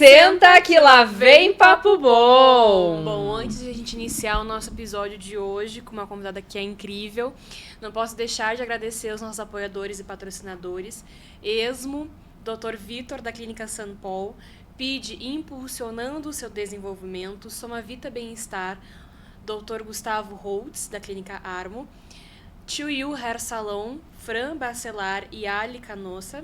Senta que lá vem papo bom! Bom, antes de a gente iniciar o nosso episódio de hoje com uma convidada que é incrível, não posso deixar de agradecer aos nossos apoiadores e patrocinadores. ESMO, Dr. Vitor, da Clínica São Paulo, PID impulsionando o seu desenvolvimento, Somavita Bem-Estar, Dr. Gustavo Holtz, da Clínica Armo, To You Hair Salon, Fran Bacelar e Ali Canossa,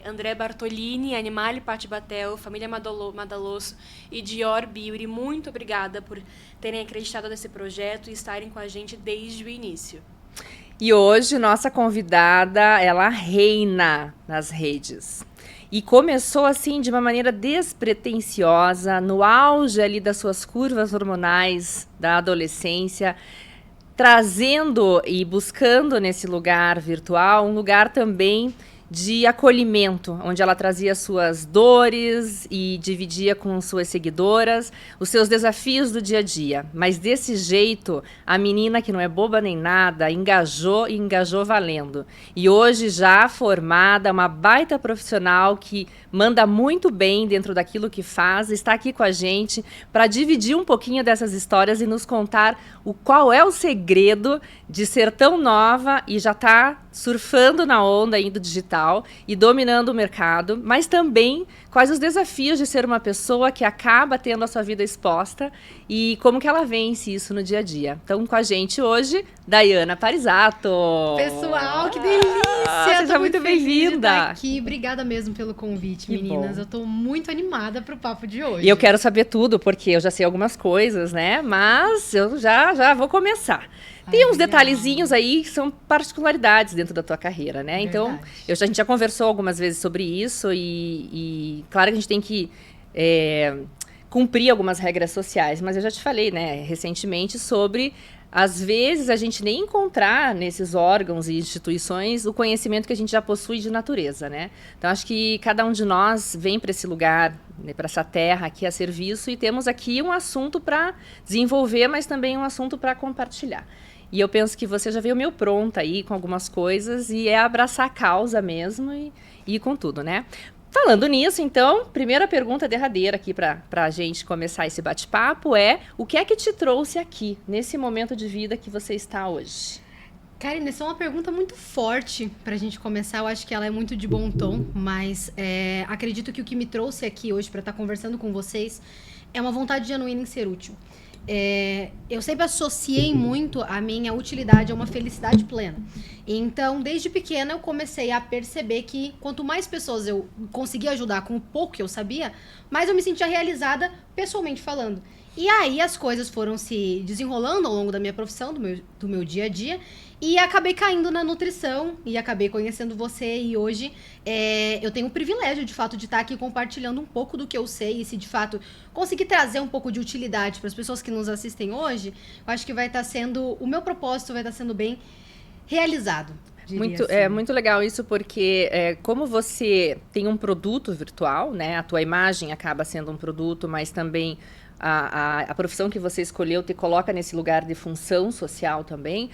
André Bartolini, Animale Patti Batel, Família Madaloso e Dior Beauty, muito obrigada por terem acreditado nesse projeto e estarem com a gente desde o início. E hoje nossa convidada, ela reina nas redes. E começou assim de uma maneira despretensiosa, no auge ali das suas curvas hormonais da adolescência, trazendo e buscando nesse lugar virtual um lugar também de acolhimento, onde ela trazia suas dores e dividia com suas seguidoras os seus desafios do dia a dia. Mas desse jeito, a menina que não é boba nem nada, engajou e engajou valendo. E hoje já formada, uma baita profissional que manda muito bem dentro daquilo que faz, está aqui com a gente para dividir um pouquinho dessas histórias e nos contar qual é o segredo de ser tão nova e já tá surfando na onda aí do digital e dominando o mercado, mas também quais os desafios de ser uma pessoa que acaba tendo a sua vida exposta e como que ela vence isso no dia a dia. Então, com a gente hoje, Daiana Parizato. Pessoal, que delícia! Seja muito bem-vinda aqui. Obrigada mesmo pelo convite, que meninas. Bom. Eu tô muito animada pro papo de hoje. E eu quero saber tudo, porque eu já sei algumas coisas, né? Mas eu já vou começar. Tem uns detalhezinhos aí que são particularidades dentro da tua carreira, né? Então, a gente já conversou algumas vezes sobre isso e claro que a gente tem que cumprir algumas regras sociais, mas eu já te falei, né, recentemente sobre, às vezes, a gente nem encontrar nesses órgãos e instituições o conhecimento que a gente já possui de natureza, né? Então, acho que cada um de nós vem para esse lugar, né, para essa terra aqui a serviço e temos aqui um assunto para desenvolver, mas também um assunto para compartilhar. E eu penso que você já veio meio pronta aí com algumas coisas e é abraçar a causa mesmo e ir com tudo, né? Falando nisso, então, primeira pergunta derradeira aqui para a gente começar esse bate-papo é: o que é que te trouxe aqui, nesse momento de vida que você está hoje? Karine, essa é uma pergunta muito forte pra gente começar. Eu acho que ela é muito de bom tom, mas acredito que o que me trouxe aqui hoje para estar conversando com vocês é uma vontade genuína em ser útil. Eu sempre associei muito a minha utilidade a uma felicidade plena. Então, desde pequena, eu comecei a perceber que quanto mais pessoas eu conseguia ajudar com o pouco que eu sabia, mais eu me sentia realizada pessoalmente falando. E aí as coisas foram se desenrolando ao longo da minha profissão, do meu dia a dia, e acabei caindo na nutrição e acabei conhecendo você. E hoje eu tenho o privilégio, de fato, de estar aqui compartilhando um pouco do que eu sei. E se, de fato, conseguir trazer um pouco de utilidade para as pessoas que nos assistem hoje, eu acho que vai estar sendo, o meu propósito vai estar sendo bem realizado. É muito legal isso, porque como você tem um produto virtual, né, a tua imagem acaba sendo um produto, mas também a profissão que você escolheu te coloca nesse lugar de função social também.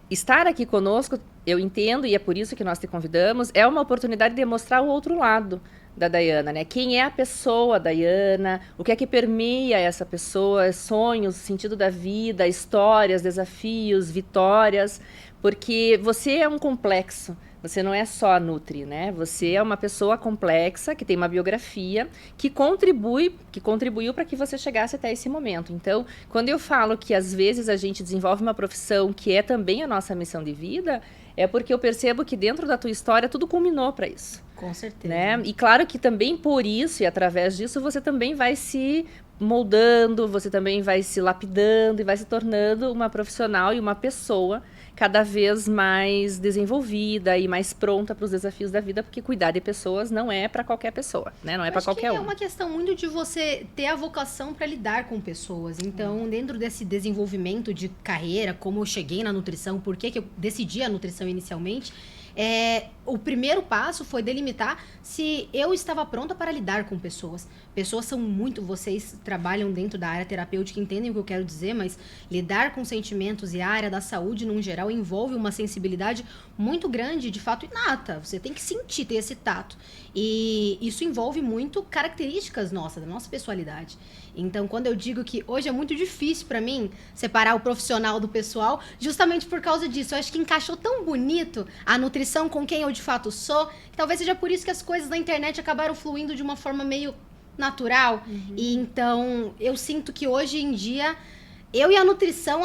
Estar aqui conosco, eu entendo, e é por isso que nós te convidamos, é uma oportunidade de mostrar o outro lado da Daiana, né? Quem é a pessoa Daiana, o que é que permeia essa pessoa, sonhos, sentido da vida, histórias, desafios, vitórias, porque você é um complexo. Você não é só a Nutri, né? Você é uma pessoa complexa, que tem uma biografia, que contribuiu para que você chegasse até esse momento. Então, quando eu falo que às vezes a gente desenvolve uma profissão que é também a nossa missão de vida, é porque eu percebo que dentro da tua história tudo culminou para isso. Com certeza. Né? E claro que também por isso e através disso você também vai se moldando, você também vai se lapidando e vai se tornando uma profissional e uma pessoa cada vez mais desenvolvida e mais pronta para os desafios da vida, porque cuidar de pessoas não é para qualquer pessoa, né? Não é para qualquer um. É uma questão muito de você ter a vocação para lidar com pessoas. Então, dentro desse desenvolvimento de carreira, como eu cheguei na nutrição, por que eu decidi a nutrição inicialmente, O primeiro passo foi delimitar se eu estava pronta para lidar com pessoas. Pessoas são muito... Vocês trabalham dentro da área terapêutica, entendem o que eu quero dizer, mas lidar com sentimentos e a área da saúde, num geral, envolve uma sensibilidade muito grande, de fato inata. Você tem que sentir, ter esse tato. E isso envolve muito características nossas, da nossa pessoalidade. Então, quando eu digo que hoje é muito difícil para mim separar o profissional do pessoal, justamente por causa disso. Eu acho que encaixou tão bonito a nutrição com quem eu de fato sou, que talvez seja por isso que as coisas na internet acabaram fluindo de uma forma meio natural. E então, eu sinto que hoje em dia, eu e a nutrição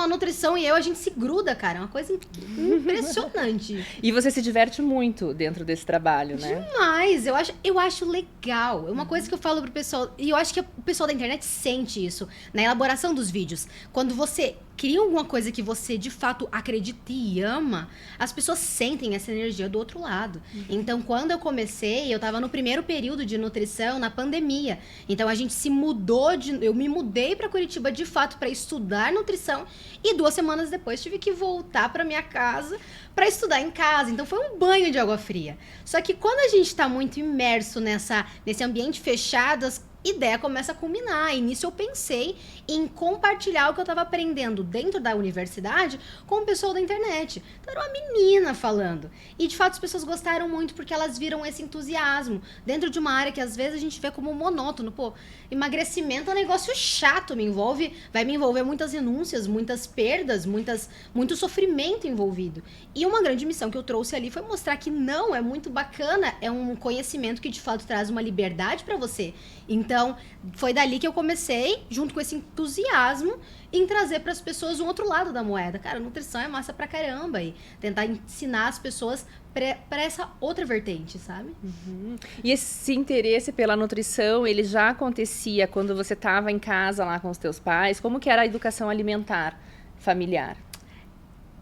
e eu, a gente se gruda, cara. É uma coisa impressionante. E você se diverte muito dentro desse trabalho, né? Demais, eu acho legal. É uma coisa que eu falo pro pessoal, e eu acho que o pessoal da internet sente isso na elaboração dos vídeos. Quando você cria alguma coisa que você de fato acredita e ama, as pessoas sentem essa energia do outro lado. Então, quando eu comecei, eu tava no primeiro período de nutrição, na pandemia. Então, a gente se mudou, eu me mudei pra Curitiba de fato pra estudar nutrição, e 2 semanas depois tive que voltar pra minha casa pra estudar em casa. Então, foi um banho de água fria. Só que quando a gente tá muito imerso nesse ambiente fechado, as ideia começa a culminar. E nisso eu pensei em compartilhar o que eu estava aprendendo dentro da universidade com o pessoal da internet. Então era uma menina falando. E de fato as pessoas gostaram muito porque elas viram esse entusiasmo dentro de uma área que às vezes a gente vê como monótono. Pô, emagrecimento é um negócio chato, vai me envolver muitas renúncias, muitas perdas, muito sofrimento envolvido. E uma grande missão que eu trouxe ali foi mostrar que não, é muito bacana, é um conhecimento que de fato traz uma liberdade para você. Então, foi dali que eu comecei, junto com esse entusiasmo, em trazer para as pessoas um outro lado da moeda. Cara, nutrição é massa pra caramba. E tentar ensinar as pessoas para essa outra vertente, sabe? E esse interesse pela nutrição, ele já acontecia quando você estava em casa lá com os teus pais? Como que era a educação alimentar familiar?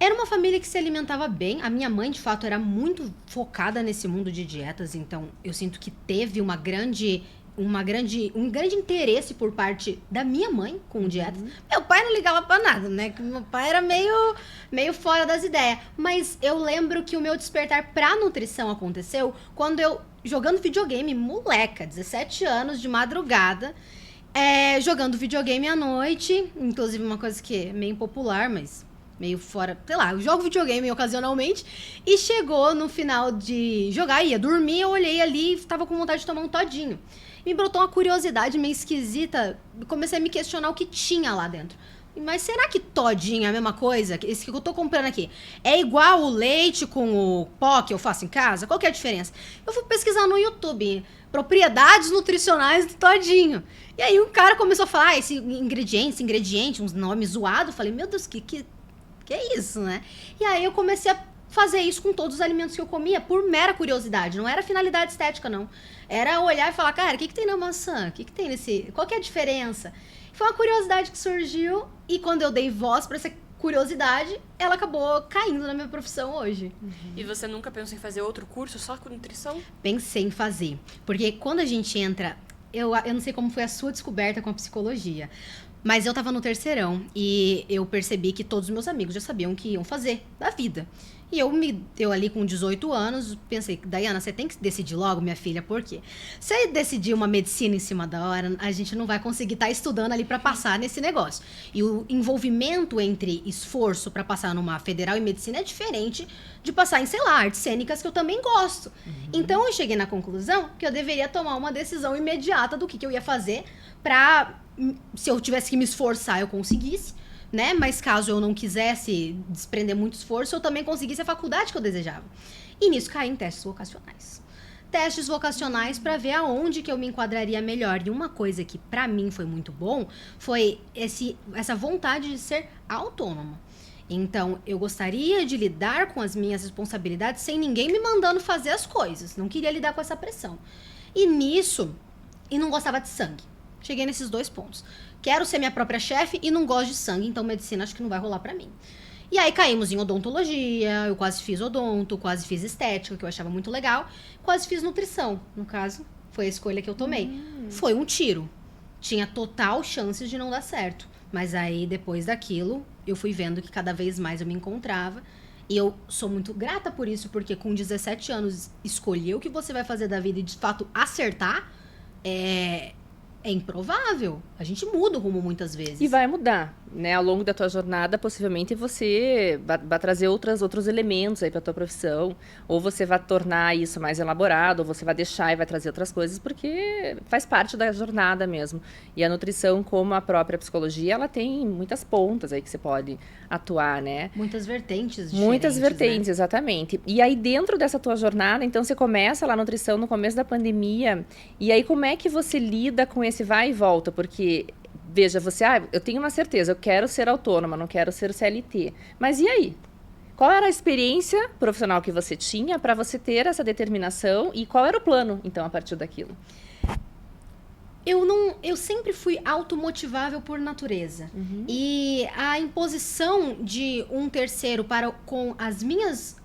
Era uma família que se alimentava bem. A minha mãe, de fato, era muito focada nesse mundo de dietas. Então, eu sinto que teve um grande interesse por parte da minha mãe com dietas. Meu pai não ligava pra nada, né? Meu pai era meio fora das ideias. Mas eu lembro que o meu despertar pra nutrição aconteceu quando eu, jogando videogame, moleca, 17 anos, de madrugada, jogando videogame à noite. Inclusive uma coisa que é meio impopular, mas meio fora, sei lá, eu jogo videogame ocasionalmente, e chegou no final de jogar, ia dormir, eu olhei ali e tava com vontade de tomar um todinho. Me brotou uma curiosidade meio esquisita, comecei a me questionar o que tinha lá dentro. Mas será que todinho é a mesma coisa? Esse que eu tô comprando aqui é igual o leite com o pó que eu faço em casa? Qual que é a diferença? Eu fui pesquisar no YouTube, propriedades nutricionais do todinho. E aí o cara começou a falar, esse ingrediente, uns nomes zoados. Falei, meu Deus, que é isso, né? E aí eu comecei a fazer isso com todos os alimentos que eu comia, por mera curiosidade. Não era finalidade estética, não. Era olhar e falar, cara, o que tem na maçã? O que tem nesse... Qual que é a diferença? Foi uma curiosidade que surgiu, e quando eu dei voz pra essa curiosidade, ela acabou caindo na minha profissão hoje. E você nunca pensou em fazer outro curso só com nutrição? Pensei em fazer. Porque quando a gente entra... Eu não sei como foi a sua descoberta com a psicologia, mas eu tava no terceirão e eu percebi que todos os meus amigos já sabiam o que iam fazer da vida. E eu ali com 18 anos, pensei, Dayana, você tem que decidir logo, minha filha, por quê? Se decidir uma medicina em cima da hora, a gente não vai conseguir estar estudando ali para passar nesse negócio. E o envolvimento entre esforço para passar numa federal e medicina é diferente de passar em, sei lá, artes cênicas, que eu também gosto. Então eu cheguei na conclusão que eu deveria tomar uma decisão imediata do que eu ia fazer pra, se eu tivesse que me esforçar, eu conseguisse, né? Mas caso eu não quisesse desprender muito esforço, eu também conseguisse a faculdade que eu desejava. E nisso caí em testes vocacionais. Testes vocacionais para ver aonde que eu me enquadraria melhor. E uma coisa que para mim foi muito bom foi essa vontade de ser autônoma. Então, eu gostaria de lidar com as minhas responsabilidades sem ninguém me mandando fazer as coisas. Não queria lidar com essa pressão. E nisso, não gostava de sangue. Cheguei nesses 2 pontos. Quero ser minha própria chefe e não gosto de sangue, então medicina acho que não vai rolar pra mim. E aí caímos em odontologia, eu quase fiz odonto, quase fiz estética, que eu achava muito legal, quase fiz nutrição, no caso, foi a escolha que eu tomei. Foi um tiro. Tinha total chances de não dar certo. Mas aí, depois daquilo, eu fui vendo que cada vez mais eu me encontrava E eu sou muito grata por isso, porque com 17 anos, escolher o que você vai fazer da vida e de fato acertar é improvável. A gente muda o rumo muitas vezes. E vai mudar, né? Ao longo da tua jornada, possivelmente você vai trazer outros elementos aí para tua profissão, ou você vai tornar isso mais elaborado, ou você vai deixar e vai trazer outras coisas, porque faz parte da jornada mesmo. E a nutrição, como a própria psicologia, ela tem muitas pontas aí que você pode atuar, né? Muitas vertentes diferentes. Muitas vertentes, né? Exatamente. E aí, dentro dessa tua jornada, então, você começa lá a nutrição no começo da pandemia, e aí como é que você lida com esse vai e volta? Porque, veja, eu tenho uma certeza, eu quero ser autônoma, não quero ser CLT. Mas e aí? Qual era a experiência profissional que você tinha para você ter essa determinação e qual era o plano, então, a partir daquilo? Eu sempre fui automotivável por natureza. E a imposição de um terceiro com as minhas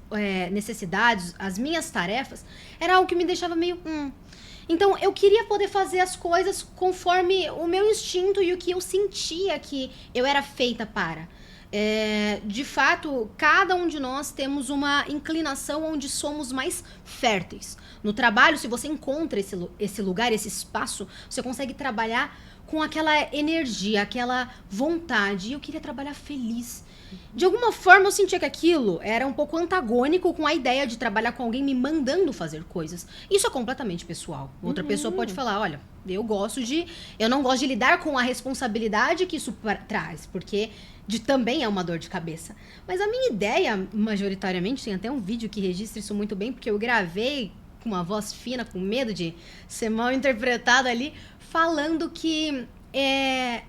necessidades, as minhas tarefas, era algo que me deixava meio... Então, eu queria poder fazer as coisas conforme o meu instinto e o que eu sentia que eu era feita para. De fato, cada um de nós temos uma inclinação onde somos mais férteis. No trabalho, se você encontra esse lugar, esse espaço, você consegue trabalhar com aquela energia, aquela vontade. E eu queria trabalhar feliz. De alguma forma, eu sentia que aquilo era um pouco antagônico com a ideia de trabalhar com alguém me mandando fazer coisas. Isso é completamente pessoal. Outra pessoa pode falar, olha, eu não gosto de lidar com a responsabilidade que isso traz, porque também é uma dor de cabeça. Mas a minha ideia, majoritariamente, tem até um vídeo que registra isso muito bem, porque eu gravei com uma voz fina, com medo de ser mal interpretada ali, falando que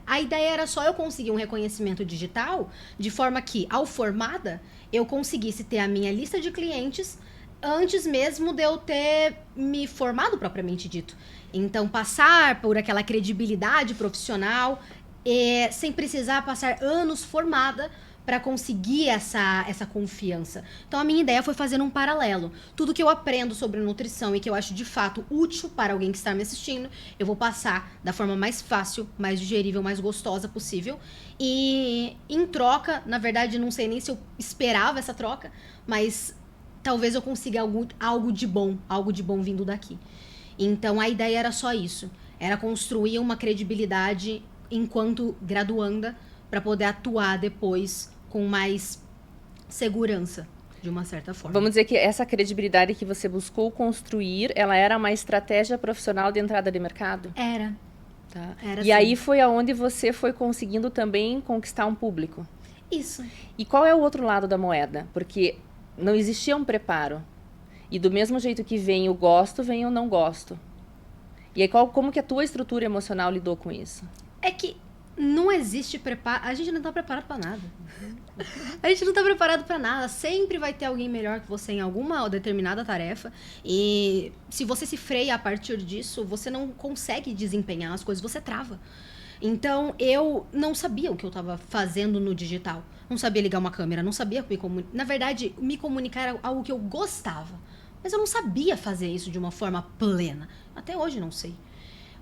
a ideia era só eu conseguir um reconhecimento digital, de forma que, ao formada, eu conseguisse ter a minha lista de clientes antes mesmo de eu ter me formado propriamente dito. Então, passar por aquela credibilidade profissional, sem precisar passar anos formada para conseguir essa confiança. Então, a minha ideia foi fazer um paralelo. Tudo que eu aprendo sobre nutrição e que eu acho de fato útil para alguém que está me assistindo, eu vou passar da forma mais fácil, mais digerível, mais gostosa possível. E em troca, na verdade, não sei nem se eu esperava essa troca, mas talvez eu consiga algo de bom vindo daqui. Então, a ideia era só isso. Era construir uma credibilidade enquanto graduanda para poder atuar depois com mais segurança, de uma certa forma. Vamos dizer que essa credibilidade que você buscou construir, ela era uma estratégia profissional de entrada de mercado? Era. Tá. Era e sim. aí foi aonde você foi conseguindo também conquistar um público? Isso. E qual é o outro lado da moeda? Porque não existia um preparo. E do mesmo jeito que vem o gosto, vem o não gosto. E aí como que a tua estrutura emocional lidou com isso? É que não existe preparo. A gente não tá preparado pra nada. A gente não tá preparado pra nada. Sempre vai ter alguém melhor que você em alguma determinada tarefa. E se você se freia a partir disso, você não consegue desempenhar as coisas, você trava. Então, eu não sabia o que eu tava fazendo no digital. Não sabia ligar uma câmera, não sabia me comunicar. Na verdade, me comunicar era algo que eu gostava. Mas eu não sabia fazer isso de uma forma plena. Até hoje não sei.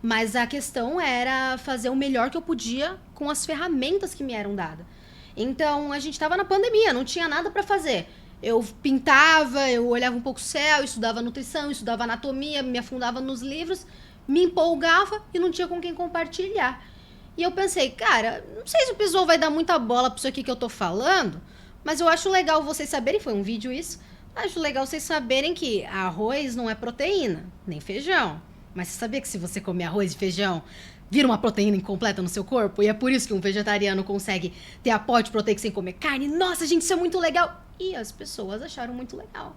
Mas a questão era fazer o melhor que eu podia com as ferramentas que me eram dadas. Então, a gente estava na pandemia, não tinha nada para fazer. Eu pintava, eu olhava um pouco o céu, estudava nutrição, estudava anatomia, me afundava nos livros, me empolgava e não tinha com quem compartilhar. E eu pensei, cara, não sei se o pessoal vai dar muita bola para isso aqui que eu tô falando, mas eu acho legal vocês saberem, foi um vídeo isso, acho legal vocês saberem que arroz não é proteína, nem feijão. Mas você sabia que se você comer arroz e feijão, vira uma proteína incompleta no seu corpo? E é por isso que um vegetariano consegue ter aporte proteico sem comer carne? Nossa, gente, isso é muito legal! E as pessoas acharam muito legal.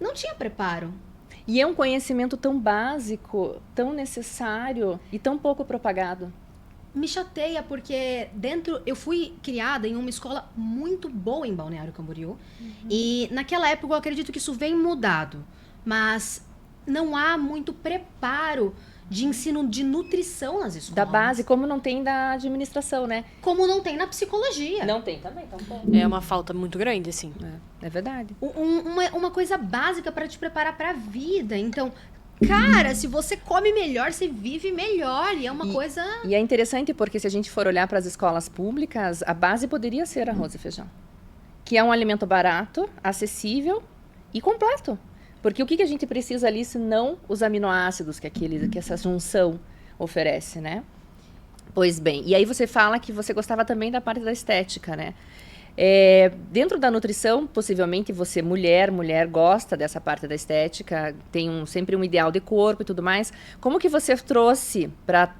Não tinha preparo. E é um conhecimento tão básico, tão necessário e tão pouco propagado. Me chateia porque eu fui criada em uma escola muito boa em Balneário Camboriú. E naquela época eu acredito que isso vem mudado. Mas não há muito preparo de ensino de nutrição nas escolas. Da base, como não tem da administração, né? Como não tem na psicologia. Não tem também, tá bom. É uma falta muito grande, assim. É verdade. Uma coisa básica para te preparar para a vida. Então, cara, se você come melhor, você vive melhor. E é uma coisa... E é interessante porque se a gente for olhar para as escolas públicas, a base poderia ser arroz e feijão. que é um alimento barato, acessível e completo. Porque o que a gente precisa ali, se não os aminoácidos que essa junção oferece, né? Pois bem, e aí você fala que você gostava também da parte da estética, né? Dentro da nutrição, possivelmente você, mulher gosta dessa parte da estética, tem sempre um ideal de corpo e tudo mais. Como que você trouxe para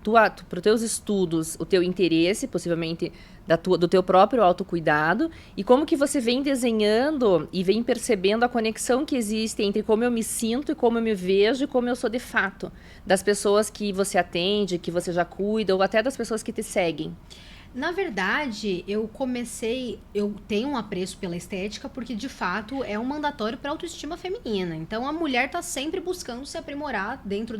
os teus estudos o teu interesse, possivelmente do teu próprio autocuidado, e como que você vem desenhando e vem percebendo a conexão que existe entre como eu me sinto e como eu me vejo e como eu sou de fato, das pessoas que você atende, que você já cuida, ou até das pessoas que te seguem? Na verdade, eu tenho um apreço pela estética porque, de fato, é um mandatório para a autoestima feminina. Então, a mulher está sempre buscando se aprimorar dentro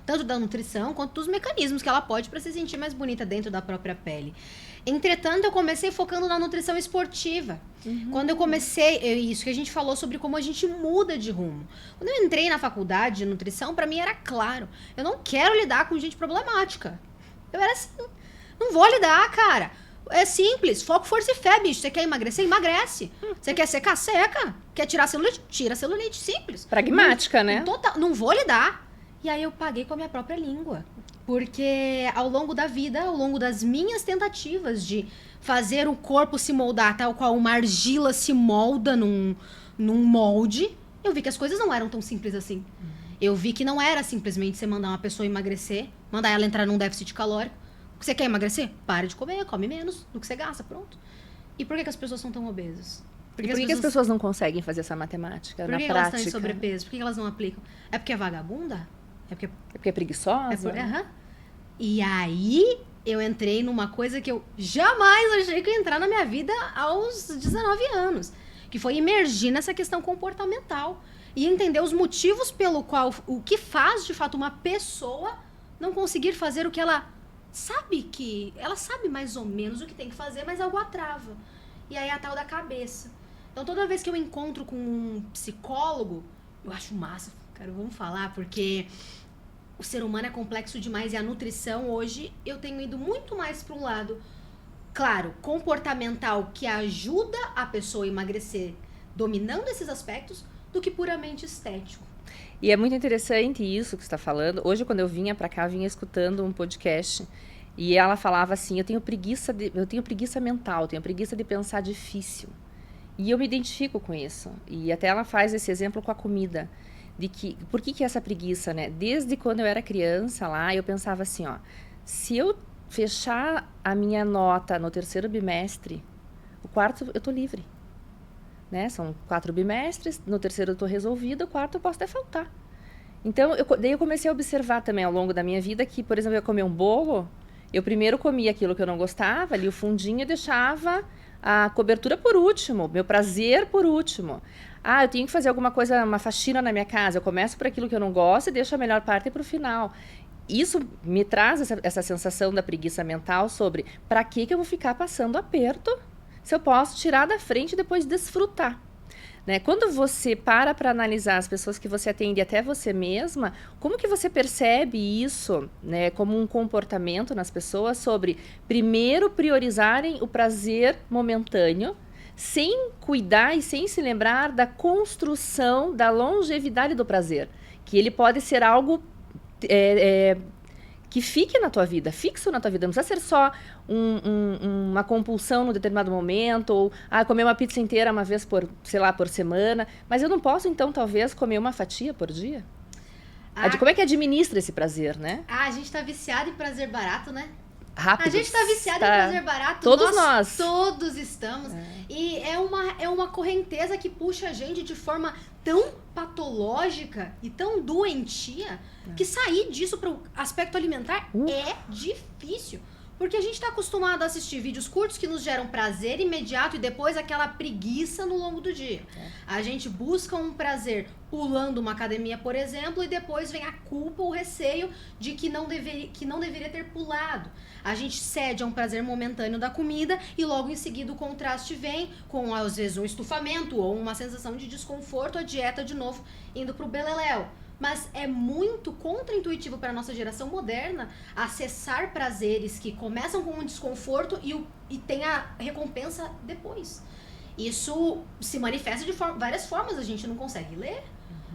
tanto da nutrição quanto dos mecanismos que ela pode para se sentir mais bonita dentro da própria pele. Entretanto, eu comecei focando na nutrição esportiva. Quando eu comecei, isso que a gente falou sobre como a gente muda de rumo. Quando eu entrei na faculdade de nutrição, para mim era claro, eu não quero lidar com gente problemática. Eu era assim... Não vou lidar, cara. É simples. Foco, força e fé, bicho. Você quer emagrecer? Emagrece. Você quer secar? Seca. Quer tirar celulite? Tira celulite. Simples. Pragmática, né? Total. Não vou lidar. E aí eu paguei com a minha própria língua. Porque ao longo da vida, ao longo das minhas tentativas de fazer o corpo se moldar tal qual uma argila se molda num molde, eu vi que as coisas não eram tão simples assim. Eu vi que não era simplesmente você mandar uma pessoa emagrecer, mandar ela entrar num déficit calórico. Você quer emagrecer? Para de comer, come menos do que você gasta, pronto. E por que as pessoas são tão obesas? Por que as pessoas não conseguem fazer essa matemática na prática? Por que elas estão em sobrepeso? Por que elas não aplicam? É porque é vagabunda? É porque é preguiçosa? E aí, eu entrei numa coisa que eu jamais achei que ia entrar na minha vida aos 19 anos. Que foi imergir nessa questão comportamental. E entender os motivos pelo qual... O que faz, de fato, uma pessoa não conseguir fazer o que ela... ela sabe mais ou menos o que tem que fazer, mas algo a trava. E aí é a tal da cabeça. Então toda vez que eu encontro com um psicólogo, eu acho massa, cara, vamos falar, porque o ser humano é complexo demais e a nutrição hoje eu tenho ido muito mais para um lado, claro, comportamental, que ajuda a pessoa a emagrecer, dominando esses aspectos, do que puramente estético. E é muito interessante isso que você está falando. Hoje, quando eu vinha para cá, eu vinha escutando um podcast e ela falava assim, eu tenho preguiça mental, eu tenho preguiça de pensar difícil. E eu me identifico com isso. E até ela faz esse exemplo com a comida. Por que essa preguiça, né? Desde quando eu era criança lá, eu pensava assim, ó, se eu fechar a minha nota no 3º bimestre, o 4º eu tô livre. Né? São 4 bimestres, no 3º eu estou resolvida, o 4º eu posso até faltar. Então, daí eu comecei a observar também ao longo da minha vida que, por exemplo, eu comer um bolo, eu primeiro comia aquilo que eu não gostava, ali o fundinho, e deixava a cobertura por último, meu prazer por último. Eu tenho que fazer alguma coisa, uma faxina na minha casa, eu começo por aquilo que eu não gosto e deixo a melhor parte para o final. Isso me traz essa sensação da preguiça mental sobre para que eu vou ficar passando aperto se eu posso tirar da frente e depois desfrutar. Né? Quando você para analisar as pessoas que você atende, até você mesma, como que você percebe isso, né, como um comportamento nas pessoas sobre, primeiro, priorizarem o prazer momentâneo, sem cuidar e sem se lembrar da construção, da longevidade do prazer, que ele pode ser algo... que fique na tua vida, fixo na tua vida. Não precisa ser só uma compulsão num determinado momento, ou comer uma pizza inteira uma vez por semana. Mas eu não posso, então, talvez, comer uma fatia por dia? Como é que administra esse prazer, né? A gente tá viciado em prazer barato, né? Rápido. A gente tá viciado em prazer barato. Todos nós. Todos estamos. E é uma correnteza que puxa a gente de forma tão patológica e tão doentia que sair disso para o aspecto alimentar é difícil. Porque a gente está acostumado a assistir vídeos curtos que nos geram prazer imediato e depois aquela preguiça no longo do dia. A gente busca um prazer pulando uma academia, por exemplo, e depois vem a culpa, o receio de que não deveria ter pulado. A gente cede a um prazer momentâneo da comida e logo em seguida o contraste vem com, às vezes, um estufamento ou uma sensação de desconforto, a dieta de novo indo pro beleléu. Mas é muito contraintuitivo para a nossa geração moderna acessar prazeres que começam com um desconforto e tem a recompensa depois. Isso se manifesta de várias formas, a gente não consegue ler.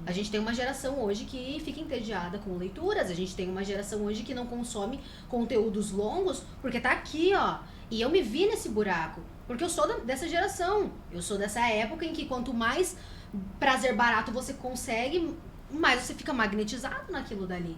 A gente tem uma geração hoje que fica entediada com leituras, a gente tem uma geração hoje que não consome conteúdos longos, porque tá aqui, ó. E eu me vi nesse buraco, porque eu sou dessa geração, eu sou dessa época em que quanto mais prazer barato você consegue, mais você fica magnetizado naquilo dali.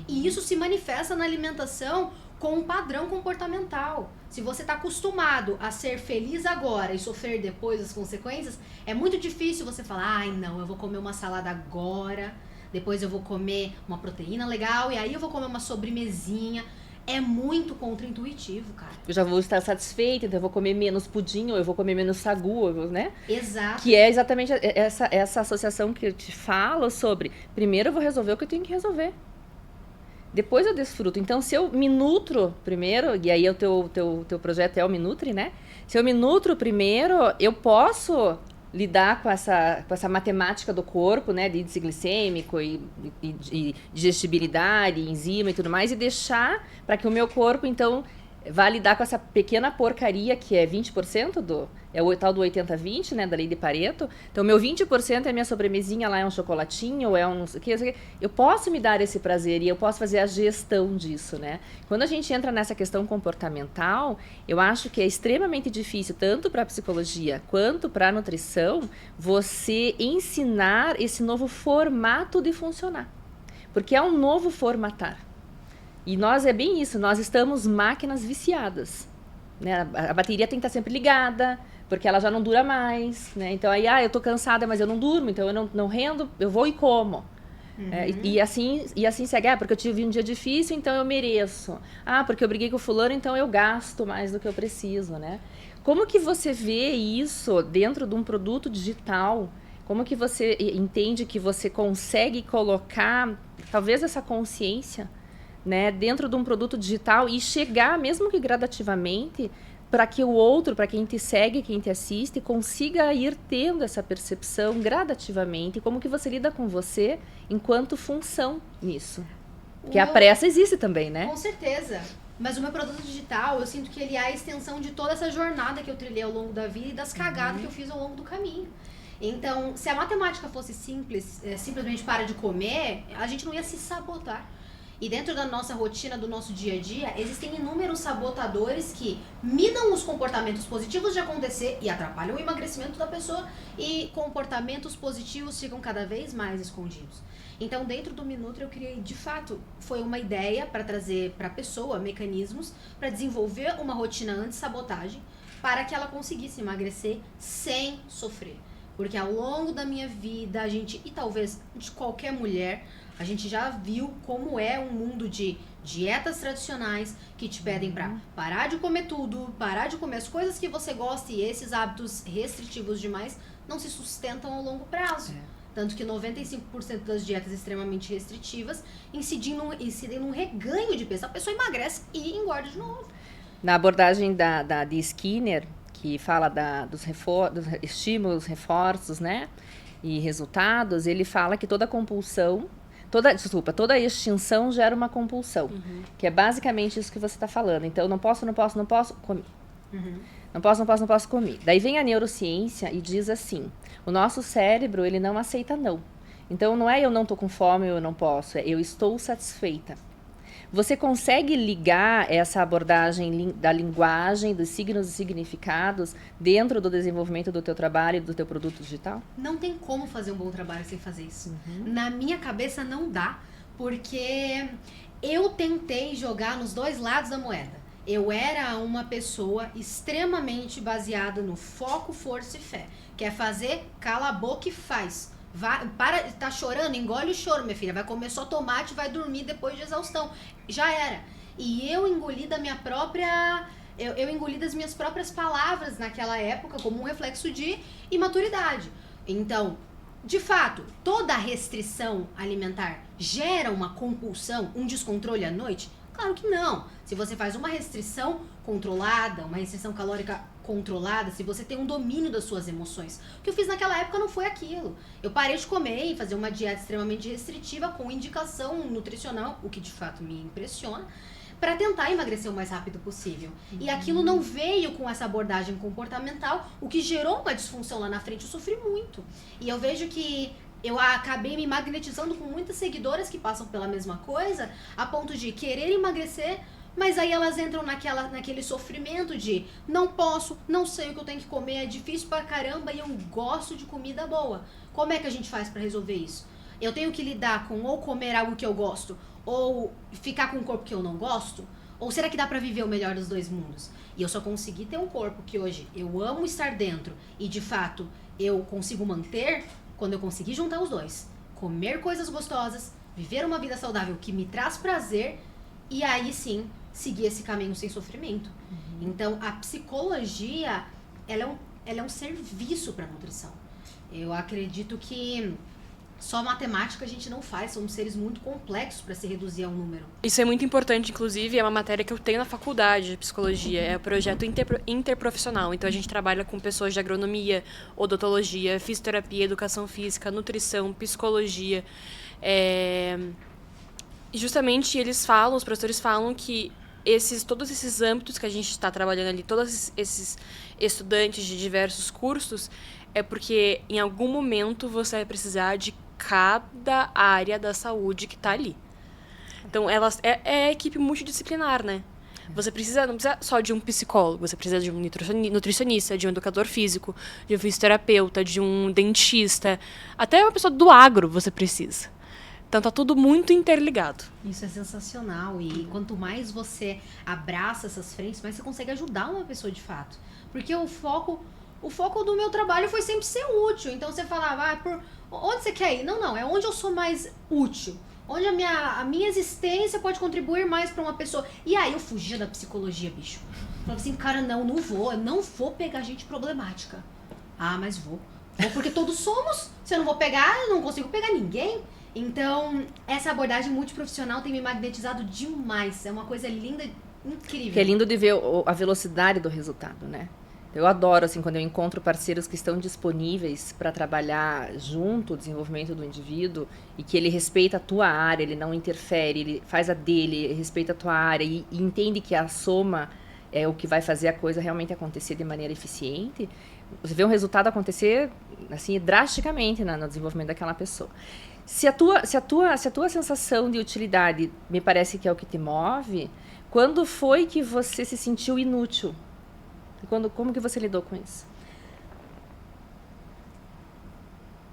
E isso se manifesta na alimentação com um padrão comportamental. Se você está acostumado a ser feliz agora e sofrer depois as consequências, é muito difícil você falar, ai não, eu vou comer uma salada agora, depois eu vou comer uma proteína legal e aí eu vou comer uma sobremesinha. É muito contraintuitivo, cara. Eu já vou estar satisfeita, então eu vou comer menos pudim, ou eu vou comer menos sagu, né? Exato. Que é exatamente essa associação que eu te falo sobre, primeiro eu vou resolver o que eu tenho que resolver. Depois eu desfruto. Então, se eu me nutro primeiro, e aí o teu projeto é o Me Nutri, né? Se eu me nutro primeiro, eu posso lidar com essa matemática do corpo, né? De índice glicêmico e digestibilidade, enzima e tudo mais, e deixar para que o meu corpo, então, vá lidar com essa pequena porcaria que é 20% é o tal do 80-20, né, da lei de Pareto. Então, meu 20% é minha sobremesinha lá, é um chocolatinho, ou é um... Eu posso me dar esse prazer e eu posso fazer a gestão disso, né? Quando a gente entra nessa questão comportamental, eu acho que é extremamente difícil, tanto para a psicologia quanto para a nutrição, você ensinar esse novo formato de funcionar. Porque é um novo formatar. E nós é bem isso, nós estamos máquinas viciadas, né? A bateria tem que estar sempre ligada, porque ela já não dura mais, né? Então aí, eu tô cansada, mas eu não durmo, então eu não rendo, eu vou e como. E assim segue, porque eu tive um dia difícil, então eu mereço. Porque eu briguei com o fulano, então eu gasto mais do que eu preciso, né? Como que você vê isso dentro de um produto digital? Como que você entende que você consegue colocar, talvez, essa consciência, né, dentro de um produto digital e chegar, mesmo que gradativamente, para que o outro, para quem te segue, quem te assiste, consiga ir tendo essa percepção gradativamente? Como que você lida com você enquanto função nisso? Porque a pressa existe também, né? Com certeza. Mas o meu produto digital, eu sinto que ele é a extensão de toda essa jornada que eu trilhei ao longo da vida e das cagadas que eu fiz ao longo do caminho. Então, se a matemática fosse simples, simplesmente para de comer, a gente não ia se sabotar. E dentro da nossa rotina, do nosso dia a dia, existem inúmeros sabotadores que minam os comportamentos positivos de acontecer e atrapalham o emagrecimento da pessoa, e comportamentos positivos ficam cada vez mais escondidos. Então, dentro do Me Nutri, eu criei, de fato, foi uma ideia para trazer para a pessoa mecanismos para desenvolver uma rotina anti-sabotagem para que ela conseguisse emagrecer sem sofrer. Porque ao longo da minha vida, a gente, e talvez de qualquer mulher, a gente já viu como é um mundo de dietas tradicionais que te pedem pra parar de comer tudo, parar de comer as coisas que você gosta, e esses hábitos restritivos demais não se sustentam ao longo prazo. Tanto que 95% das dietas extremamente restritivas incidem num reganho de peso. A pessoa emagrece e engorda de novo. Na abordagem de Skinner, que fala dos estímulos, reforços, né, e resultados, ele fala que toda compulsão, toda extinção gera uma compulsão, que é basicamente isso que você está falando. Então, não posso comer. Não posso comer. Daí vem a neurociência e diz assim, o nosso cérebro, ele não aceita não. Então, não é eu não estou com fome, eu não posso, é eu estou satisfeita. Você consegue ligar essa abordagem da linguagem, dos signos e significados dentro do desenvolvimento do teu trabalho e do teu produto digital? Não tem como fazer um bom trabalho sem fazer isso. Na minha cabeça não dá, porque eu tentei jogar nos dois lados da moeda. Eu era uma pessoa extremamente baseada no foco, força e fé. Quer fazer, cala a boca e faz. Tá chorando, engole o choro, minha filha. Vai comer só tomate, vai dormir depois de exaustão. Já era. E eu engoli da minha própria... Eu engoli das minhas próprias palavras naquela época como um reflexo de imaturidade. Então, de fato, toda restrição alimentar gera uma compulsão, um descontrole à noite? Claro que não. Se você faz uma restrição controlada, uma restrição calórica controlada, se você tem um domínio das suas emoções. O que eu fiz naquela época não foi aquilo. Eu parei de comer e fazer uma dieta extremamente restritiva com indicação nutricional, o que de fato me impressiona, para tentar emagrecer o mais rápido possível. E aquilo não veio com essa abordagem comportamental, o que gerou uma disfunção lá na frente. Eu sofri muito. E eu vejo que eu acabei me magnetizando com muitas seguidoras que passam pela mesma coisa, a ponto de querer emagrecer, mas aí elas entram naquele sofrimento de não posso, não sei o que eu tenho que comer, é difícil pra caramba e eu gosto de comida boa. Como é que a gente faz pra resolver isso? Eu tenho que lidar com ou comer algo que eu gosto, ou ficar com um corpo que eu não gosto? Ou será que dá pra viver o melhor dos dois mundos? E eu só consegui ter um corpo que hoje eu amo estar dentro e de fato eu consigo manter quando eu conseguir juntar os dois. Comer coisas gostosas, viver uma vida saudável que me traz prazer e aí sim seguir esse caminho sem sofrimento. Então a psicologia ela é um serviço para nutrição. Eu acredito que só matemática a gente não faz, somos seres muito complexos para se reduzir a um número. Isso é muito importante, inclusive, é uma matéria que eu tenho na faculdade de psicologia, é o projeto interprofissional. Então a gente trabalha com pessoas de agronomia, odontologia, fisioterapia, educação física, nutrição, psicologia. E justamente os professores falam que todos esses âmbitos que a gente está trabalhando ali, todos esses estudantes de diversos cursos, é porque em algum momento você vai precisar de cada área da saúde que está ali. Então, é equipe multidisciplinar, né? Você não precisa só de um psicólogo, você precisa de um nutricionista, de um educador físico, de um fisioterapeuta, de um dentista, até uma pessoa do agro você precisa. Então, tá tudo muito interligado. Isso é sensacional. E quanto mais você abraça essas frentes, mais você consegue ajudar uma pessoa de fato. Porque o foco do meu trabalho foi sempre ser útil. Então, você falava, por onde você quer ir? Não, é onde eu sou mais útil. Onde a minha existência pode contribuir mais para uma pessoa. E aí, eu fugia da psicologia, bicho. Falava assim, cara, eu não vou pegar gente problemática. Ah, mas vou. Vou porque todos somos. Se eu não vou pegar, eu não consigo pegar ninguém. Então, essa abordagem multiprofissional tem me magnetizado demais. É uma coisa linda, incrível. Que é lindo de ver a velocidade do resultado, né? Eu adoro, assim, quando eu encontro parceiros que estão disponíveis para trabalhar junto o desenvolvimento do indivíduo e que ele respeita a tua área, ele não interfere, ele faz a dele, respeita a tua área e entende que a soma é o que vai fazer a coisa realmente acontecer de maneira eficiente. Você vê um resultado acontecer, assim, drasticamente no desenvolvimento daquela pessoa. Se a tua sensação de utilidade me parece que é o que te move, quando foi que você se sentiu inútil? Como que você lidou com isso?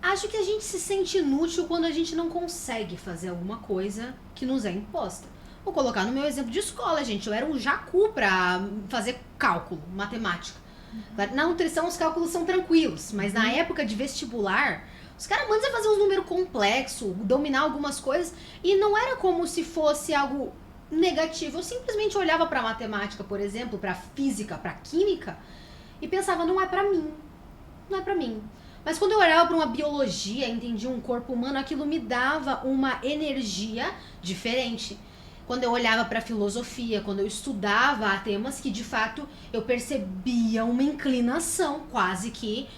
Acho que a gente se sente inútil quando a gente não consegue fazer alguma coisa que nos é imposta. Vou colocar no meu exemplo de escola, gente. Eu era um jacu pra fazer cálculo, matemática. Na nutrição os cálculos são tranquilos, mas na época de vestibular, os caras mandam você fazer uns números complexos, dominar algumas coisas, e não era como se fosse algo negativo. Eu simplesmente olhava pra matemática, por exemplo, pra física, pra química, e pensava, não é pra mim. Não é pra mim. Mas quando eu olhava pra uma biologia, entendia um corpo humano, aquilo me dava uma energia diferente. Quando eu olhava pra filosofia, quando eu estudava temas que, de fato, eu percebia uma inclinação, quase que...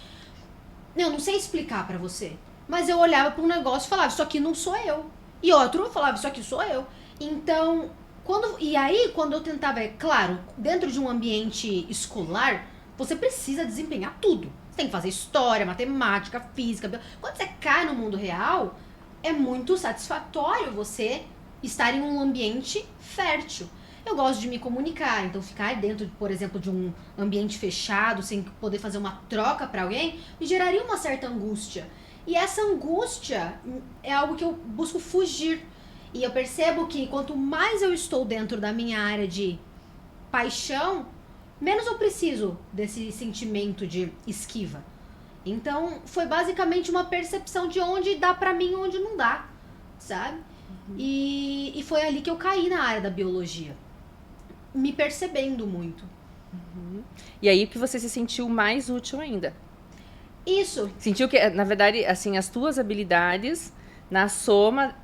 Eu não sei explicar pra você, mas eu olhava pra um negócio e falava, isso aqui não sou eu. E outro falava, isso aqui sou eu. Então, quando eu tentava, é claro, dentro de um ambiente escolar, você precisa desempenhar tudo. Você tem que fazer história, matemática, física. Quando você cai no mundo real, é muito satisfatório você estar em um ambiente fértil. Eu gosto de me comunicar, então ficar dentro, por exemplo, de um ambiente fechado, sem poder fazer uma troca para alguém, me geraria uma certa angústia. E essa angústia é algo que eu busco fugir. E eu percebo que quanto mais eu estou dentro da minha área de paixão, menos eu preciso desse sentimento de esquiva. Então, foi basicamente uma percepção de onde dá pra mim e onde não dá, sabe? E foi ali que eu caí na área da biologia, me percebendo muito. E aí que você se sentiu mais útil ainda. Isso. Sentiu que, na verdade, assim, as tuas habilidades, na soma,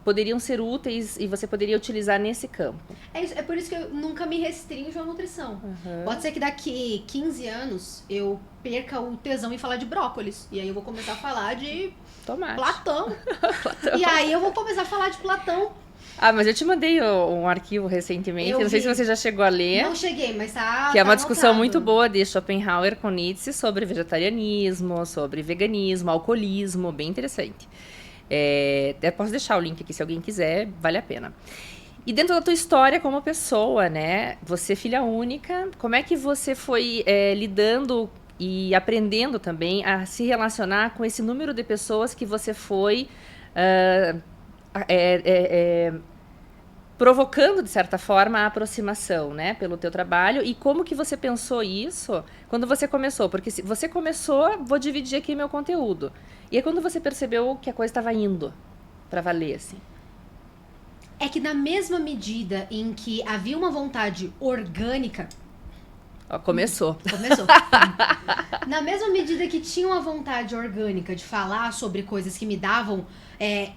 poderiam ser úteis e você poderia utilizar nesse campo. É por isso que eu nunca me restringo à nutrição. Pode ser que daqui 15 anos eu perca o tesão em falar de brócolis. E aí eu vou começar a falar de Tomate. Platão. E aí eu vou começar a falar de Platão Ah, mas eu te mandei um arquivo recentemente, Eu não sei vi. se você já chegou a ler. Não cheguei, mas tá. Que é uma tá discussão anotado. muito boa de Schopenhauer com Nietzsche sobre vegetarianismo, sobre veganismo, alcoolismo, bem interessante. Até posso deixar o link aqui se alguém quiser, vale a pena. E dentro da tua história como pessoa, né? Você filha única, como é que você foi lidando e aprendendo também a se relacionar com esse número de pessoas que você foi provocando, de certa forma, a aproximação, né, pelo teu trabalho, e como que você pensou isso quando você começou? Porque se você começou, vou dividir aqui meu conteúdo. E aí quando você percebeu que a coisa estava indo para valer, assim? É que na mesma medida em que havia uma vontade orgânica. Ó, começou. Começou. Na mesma medida que tinha uma vontade orgânica de falar sobre coisas que me davam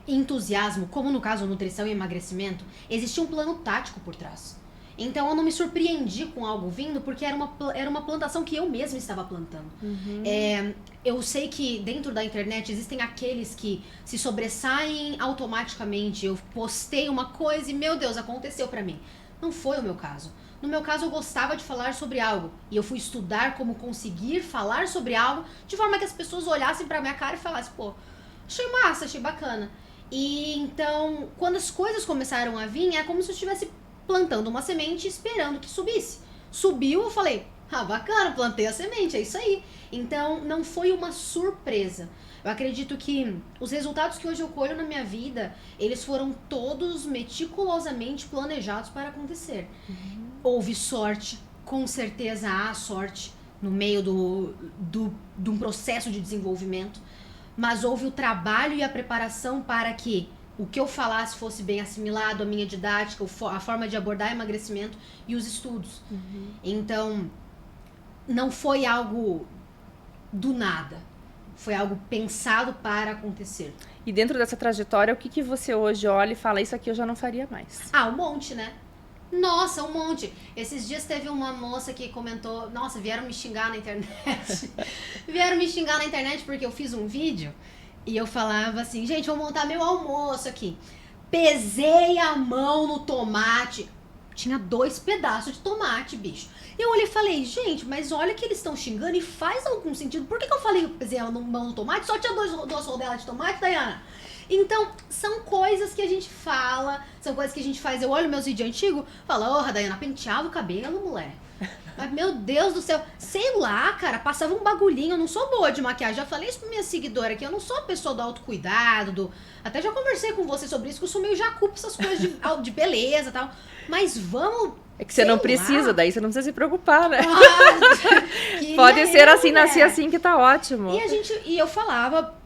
entusiasmo, como no caso nutrição e emagrecimento, existia um plano tático por trás. Então eu não me surpreendi com algo vindo, porque era uma plantação que eu mesma estava plantando. Eu sei que dentro da internet existem aqueles que se sobressaem automaticamente. Eu postei uma coisa e, meu Deus, aconteceu pra mim. Não foi o meu caso. No meu caso, eu gostava de falar sobre algo. E eu fui estudar como conseguir falar sobre algo de forma que as pessoas olhassem pra minha cara e falassem, pô, achei massa, achei bacana. E então, quando as coisas começaram a vir, é como se eu estivesse plantando uma semente esperando que subisse. Subiu, eu falei, bacana, plantei a semente, é isso aí. Então, não foi uma surpresa. Eu acredito que os resultados que hoje eu colho na minha vida, eles foram todos meticulosamente planejados para acontecer. Houve sorte, com certeza há sorte no meio de um processo de desenvolvimento, mas houve o trabalho e a preparação para que o que eu falasse fosse bem assimilado, a minha didática, a forma de abordar emagrecimento e os estudos. Então, não foi algo do nada. Foi algo pensado para acontecer. E dentro dessa trajetória, o que você hoje olha e fala, isso aqui eu já não faria mais? Um monte, né? Nossa, um monte. Esses dias teve uma moça que comentou, nossa, vieram me xingar na internet. Vieram me xingar na internet porque eu fiz um vídeo e eu falava assim, gente, vou montar meu almoço aqui. Pesei a mão no tomate. Tinha 2 pedaços de tomate, bicho. Eu olhei e falei, gente, mas olha que eles estão xingando e faz algum sentido. Por que eu falei que eu pesei a mão no tomate? Só tinha 2 rodelas de tomate, Dayana? Então, são coisas que a gente fala, são coisas que a gente faz. Eu olho meus vídeos antigos, falo, Dayana, penteava o cabelo, mulher. Mas, meu Deus do céu, sei lá, cara, passava um bagulhinho, eu não sou boa de maquiagem. Já falei isso pra minha seguidora aqui, eu não sou a pessoa do autocuidado, até já conversei com você sobre isso, que eu sou meio jacu pra essas coisas de beleza e tal. Mas vamos... É que você não precisa, daí você não precisa se preocupar, né? Que Pode ser assim, né? nascer assim que tá ótimo. E eu falava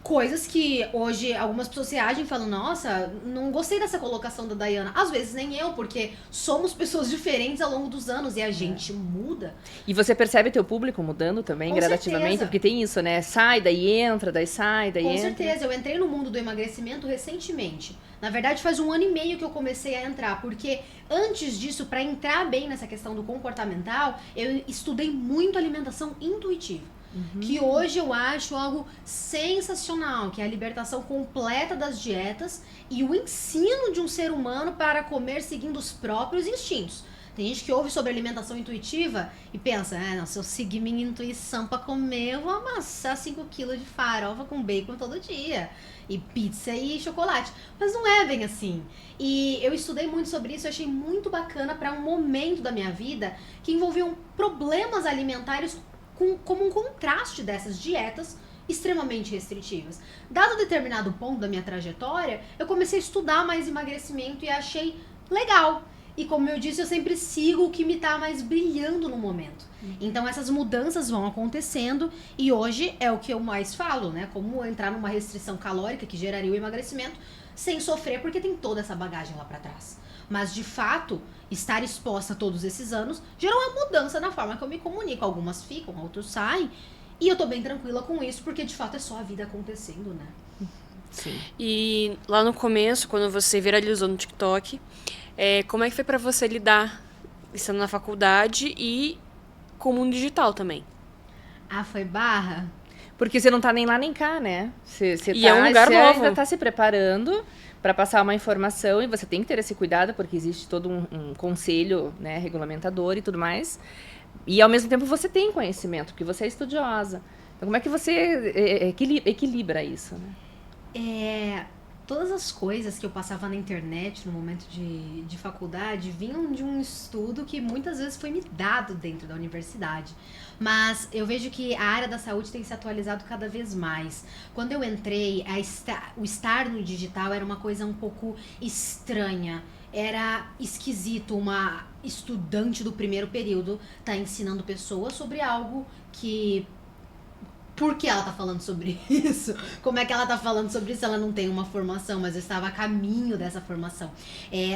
coisas que hoje algumas pessoas reagem e falam, nossa, não gostei dessa colocação da Dayana. Às vezes nem eu, porque somos pessoas diferentes ao longo dos anos e a gente muda. E você percebe teu público mudando também, Com gradativamente? certeza. Porque tem isso, né? Sai, daí entra, daí sai, daí Com entra. certeza, eu entrei no mundo do emagrecimento recentemente. Na verdade, faz 1 ano e meio que eu comecei a entrar, porque antes disso, para entrar bem nessa questão do comportamental, eu estudei muito alimentação intuitiva. Que hoje eu acho algo sensacional, que é a libertação completa das dietas e o ensino de um ser humano para comer seguindo os próprios instintos. Tem gente que ouve sobre alimentação intuitiva e pensa, se eu seguir minha intuição para comer, eu vou amassar 5 quilos de farofa com bacon todo dia. E pizza e chocolate. Mas não é bem assim. E eu estudei muito sobre isso, eu achei muito bacana para um momento da minha vida que envolviam problemas alimentares como um contraste dessas dietas extremamente restritivas. Dado determinado ponto da minha trajetória, eu comecei a estudar mais emagrecimento e achei legal. E como eu disse, eu sempre sigo o que me tá mais brilhando no momento. Então essas mudanças vão acontecendo e hoje é o que eu mais falo, né? Como entrar numa restrição calórica que geraria o emagrecimento sem sofrer, porque tem toda essa bagagem lá pra trás. Mas, de fato, estar exposta todos esses anos gerou uma mudança na forma que eu me comunico. Algumas ficam, outros saem. E eu tô bem tranquila com isso, porque, de fato, é só a vida acontecendo, né? Sim. E lá no começo, quando você viralizou no TikTok, como é que foi pra você lidar estando na faculdade e com o mundo digital também? Foi barra? Porque você não tá nem lá nem cá, né? Você E é um lugar novo. ainda tá se preparando para passar uma informação, e você tem que ter esse cuidado, porque existe todo um conselho, né, regulamentador e tudo mais. E, ao mesmo tempo, você tem conhecimento, porque você é estudiosa. Então, como é que você equilibra isso, né? Todas as coisas que eu passava na internet no momento de faculdade vinham de um estudo que muitas vezes foi me dado dentro da universidade. Mas eu vejo que a área da saúde tem se atualizado cada vez mais. Quando eu entrei, o estar no digital era uma coisa um pouco estranha. Era esquisito uma estudante do primeiro período tá ensinando pessoas sobre algo que... Por que ela tá falando sobre isso? Como é que ela tá falando sobre isso? Ela não tem uma formação, mas eu estava a caminho dessa formação.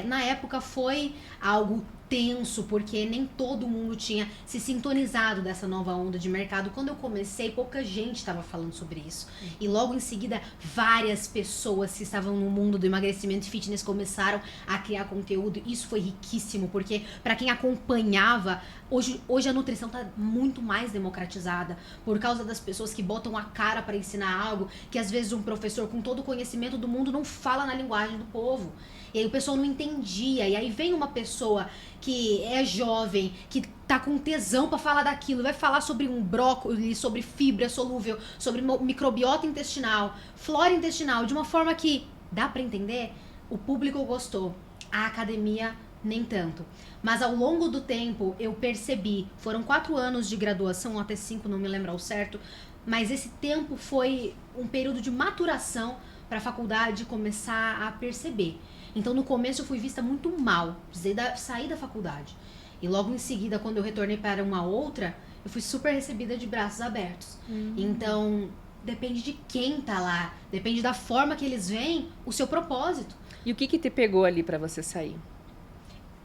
Na época foi algo tenso, porque nem todo mundo tinha se sintonizado dessa nova onda de mercado. Quando eu comecei, pouca gente estava falando sobre isso. E logo em seguida, várias pessoas que estavam no mundo do emagrecimento e fitness começaram a criar conteúdo. Isso foi riquíssimo, porque para quem acompanhava, hoje a nutrição está muito mais democratizada, por causa das pessoas que botam a cara para ensinar algo que às vezes um professor com todo o conhecimento do mundo não fala na linguagem do povo. E aí o pessoal não entendia. E aí vem uma pessoa que é jovem, que tá com tesão pra falar daquilo, vai falar sobre um brócolis, sobre fibra solúvel, sobre microbiota intestinal, flora intestinal, de uma forma que dá pra entender. O público gostou, a academia nem tanto. Mas ao longo do tempo eu percebi, foram 4 anos de graduação, até 5, não me lembro ao certo, mas esse tempo foi um período de maturação para a faculdade começar a perceber. Então, no começo, eu fui vista muito mal. Precisei sair da faculdade. E logo em seguida, quando eu retornei para uma outra, eu fui super recebida de braços abertos. Então, depende de quem tá lá. Depende da forma que eles veem o seu propósito. E o que te pegou ali para você sair?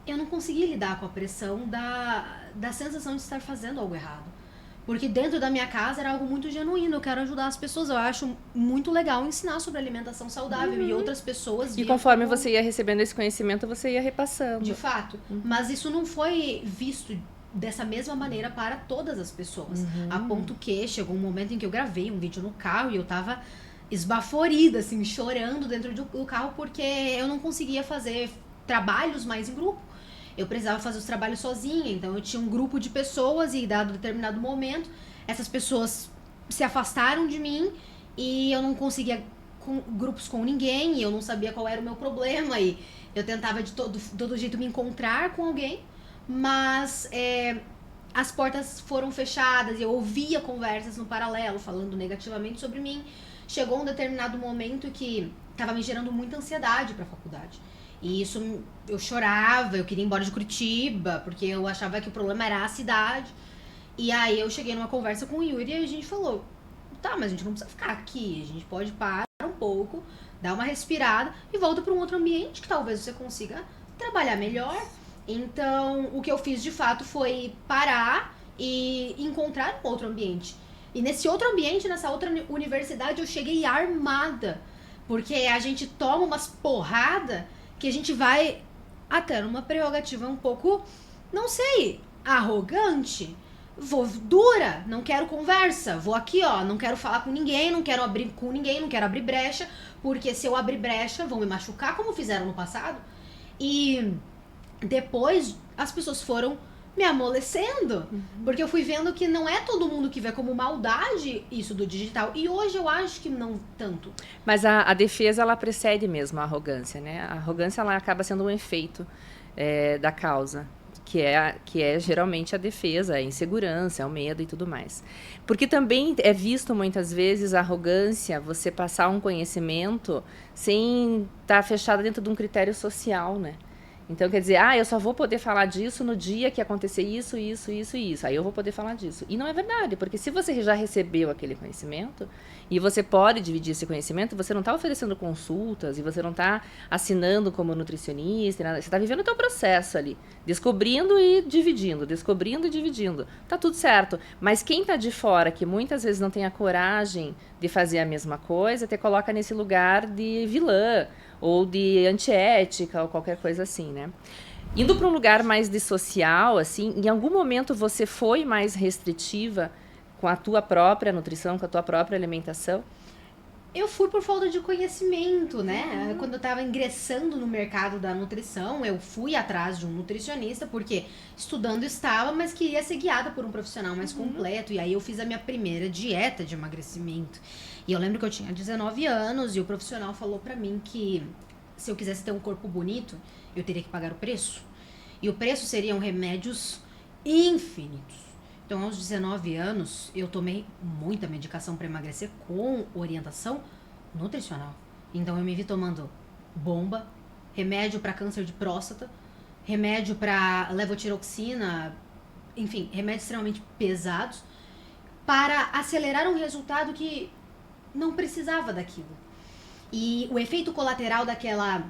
Eu não consegui lidar com a pressão da sensação de estar fazendo algo errado. Porque dentro da minha casa era algo muito genuíno. Eu quero ajudar as pessoas. Eu acho muito legal ensinar sobre alimentação saudável. E outras pessoas... E conforme você ia recebendo esse conhecimento, você ia repassando. De fato. Mas isso não foi visto dessa mesma maneira para todas as pessoas. A ponto que chegou um momento em que eu gravei um vídeo no carro e eu tava esbaforida, assim, chorando dentro do carro, porque eu não conseguia fazer trabalhos mais em grupo. Eu precisava fazer os trabalhos sozinha, então eu tinha um grupo de pessoas e, dado determinado momento, essas pessoas se afastaram de mim e eu não conseguia grupos com ninguém, e eu não sabia qual era o meu problema, e eu tentava de todo jeito me encontrar com alguém, mas as portas foram fechadas, eu ouvia conversas no paralelo falando negativamente sobre mim. Chegou um determinado momento que estava me gerando muita ansiedade para a faculdade. E isso, eu chorava, eu queria ir embora de Curitiba, porque eu achava que o problema era a cidade. E aí eu cheguei numa conversa com o Yuri e a gente falou, tá, mas a gente não precisa ficar aqui, a gente pode parar um pouco, dar uma respirada e volta para um outro ambiente que talvez você consiga trabalhar melhor. Então, o que eu fiz de fato foi parar e encontrar um outro ambiente. E nesse outro ambiente, nessa outra universidade, eu cheguei armada, porque a gente toma umas porradas que a gente vai até numa prerrogativa um pouco, não sei, arrogante. Vou dura, não quero conversa, vou aqui, ó, não quero falar com ninguém, não quero abrir com ninguém, não quero abrir brecha, porque se eu abrir brecha, vão me machucar como fizeram no passado. E depois as pessoas foram me amolecendo, porque eu fui vendo que não é todo mundo que vê como maldade isso do digital, e hoje eu acho que não tanto. Mas a defesa, ela precede mesmo a arrogância, né? A arrogância, ela acaba sendo um efeito da causa, que é geralmente a defesa, a insegurança, é o medo e tudo mais. Porque também é visto muitas vezes a arrogância, você passar um conhecimento sem estar fechada dentro de um critério social, né? Então, quer dizer, eu só vou poder falar disso no dia que acontecer isso, isso, isso e isso. Aí eu vou poder falar disso. E não é verdade, porque se você já recebeu aquele conhecimento e você pode dividir esse conhecimento, você não está oferecendo consultas e você não está assinando como nutricionista, nada. Você está vivendo o teu processo ali, descobrindo e dividindo, descobrindo e dividindo. Tá tudo certo. Mas quem está de fora, que muitas vezes não tem a coragem de fazer a mesma coisa, te coloca nesse lugar de vilã, ou de antiética, ou qualquer coisa assim, né? Indo para um lugar mais de social, assim, em algum momento você foi mais restritiva com a tua própria nutrição, com a tua própria alimentação? Eu fui por falta de conhecimento, né? Quando eu tava ingressando no mercado da nutrição, eu fui atrás de um nutricionista, porque estudando estava, mas queria ser guiada por um profissional mais completo. E aí eu fiz a minha primeira dieta de emagrecimento. E eu lembro que eu tinha 19 anos e o profissional falou pra mim que se eu quisesse ter um corpo bonito, eu teria que pagar o preço. E o preço seriam remédios infinitos. Então, aos 19 anos, eu tomei muita medicação para emagrecer com orientação nutricional. Então, eu me vi tomando bomba, remédio para câncer de próstata, remédio para levotiroxina, enfim, remédios extremamente pesados, para acelerar um resultado que não precisava daquilo. E o efeito colateral daquela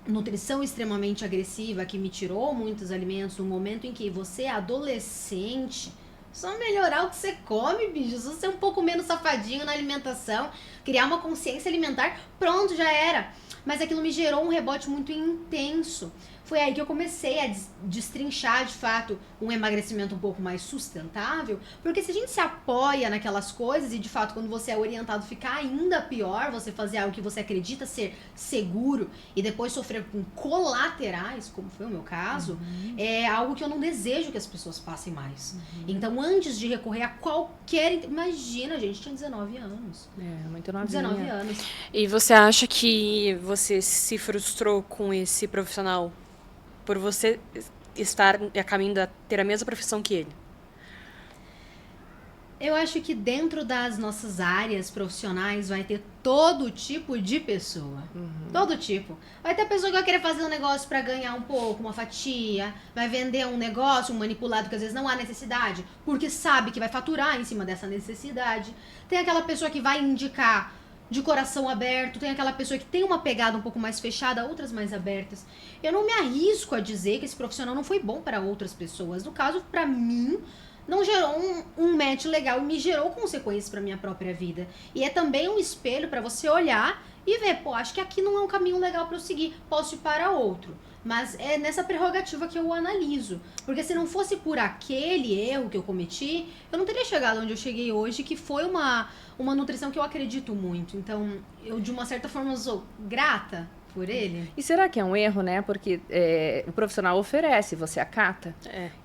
nutrição extremamente agressiva que me tirou muitos alimentos no momento em que você é adolescente, só melhorar o que você come, bicho, só ser um pouco menos safadinho na alimentação, criar uma consciência alimentar, pronto, já era. Mas aquilo me gerou um rebote muito intenso. Foi aí que eu comecei a destrinchar, de fato, um emagrecimento um pouco mais sustentável, porque se a gente se apoia naquelas coisas e, de fato, quando você é orientado, fica ainda pior você fazer algo que você acredita ser seguro e depois sofrer com colaterais, como foi o meu caso, é algo que eu não desejo que as pessoas passem mais. Então, antes de recorrer a qualquer... Imagina, gente, tinha 19 anos. É, muito novinha. 19 anos. E você acha que você se frustrou com esse profissional por você estar a caminho de ter a mesma profissão que ele? Eu acho que dentro das nossas áreas profissionais vai ter todo tipo de pessoa. Todo tipo. Vai ter pessoa que vai querer fazer um negócio pra ganhar um pouco, uma fatia. Vai vender um negócio, um manipulado que às vezes não há necessidade, porque sabe que vai faturar em cima dessa necessidade. Tem aquela pessoa que vai indicar de coração aberto, tem aquela pessoa que tem uma pegada um pouco mais fechada, outras mais abertas. Eu não me arrisco a dizer que esse profissional não foi bom para outras pessoas. No caso, para mim, não gerou um match legal e me gerou consequências para minha própria vida. E é também um espelho para você olhar e ver, pô, acho que aqui não é um caminho legal para eu seguir, posso ir para outro. Mas é nessa prerrogativa que eu analiso. Porque se não fosse por aquele erro que eu cometi, eu não teria chegado onde eu cheguei hoje, que foi uma nutrição que eu acredito muito. Então, eu de uma certa forma sou grata por ele. E será que é um erro, né? Porque o profissional oferece, você acata.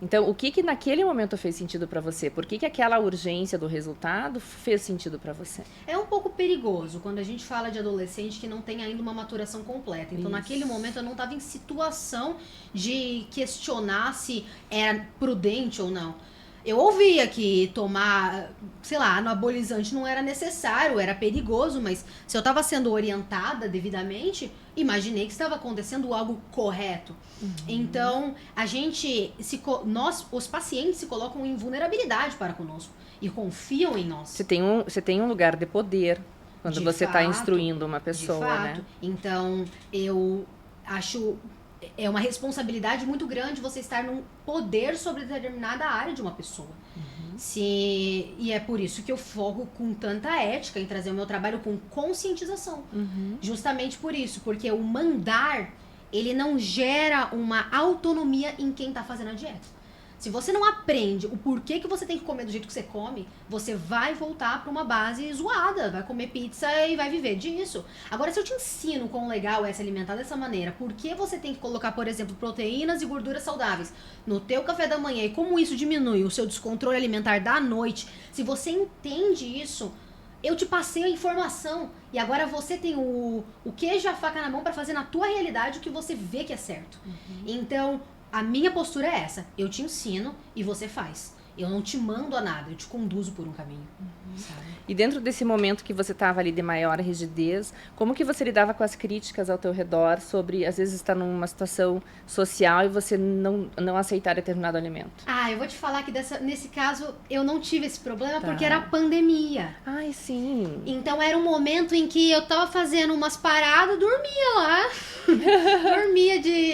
Então, o que naquele momento fez sentido para você? Por que aquela urgência do resultado fez sentido para você? É um pouco perigoso quando a gente fala de adolescente que não tem ainda uma maturação completa. Então, Isso. naquele momento, eu não estava em situação de questionar se era prudente ou não. Eu ouvia que tomar, sei lá, anabolizante não era necessário, era perigoso, mas se eu estava sendo orientada devidamente, imaginei que estava acontecendo algo correto. Então, os pacientes se colocam em vulnerabilidade para conosco e confiam em nós. Você tem um lugar de poder quando De você está fato, instruindo uma pessoa, de fato. né? Então, eu acho... É uma responsabilidade muito grande você estar num poder sobre determinada área de uma pessoa. E é por isso que eu foco com tanta ética em trazer o meu trabalho com conscientização. Justamente por isso, porque o mandar, ele não gera uma autonomia em quem tá fazendo a dieta. Se você não aprende o porquê que você tem que comer do jeito que você come, você vai voltar para uma base zoada, vai comer pizza e vai viver disso. Agora, se eu te ensino quão legal é se alimentar dessa maneira, por que você tem que colocar, por exemplo, proteínas e gorduras saudáveis no teu café da manhã e como isso diminui o seu descontrole alimentar da noite, se você entende isso, eu te passei a informação e agora você tem o queijo e a faca na mão para fazer na tua realidade o que você vê que é certo. Então, a minha postura é essa. Eu te ensino e você faz. Eu não te mando a nada, eu te conduzo por um caminho. Sabe? E dentro desse momento que você estava ali de maior rigidez, como que você lidava com as críticas ao teu redor sobre, às vezes, estar numa situação social e você não aceitar determinado alimento? Eu vou te falar que nesse caso eu não tive esse problema Tá. porque era pandemia. Ai, sim. Então era um momento em que eu tava fazendo umas paradas, dormia lá.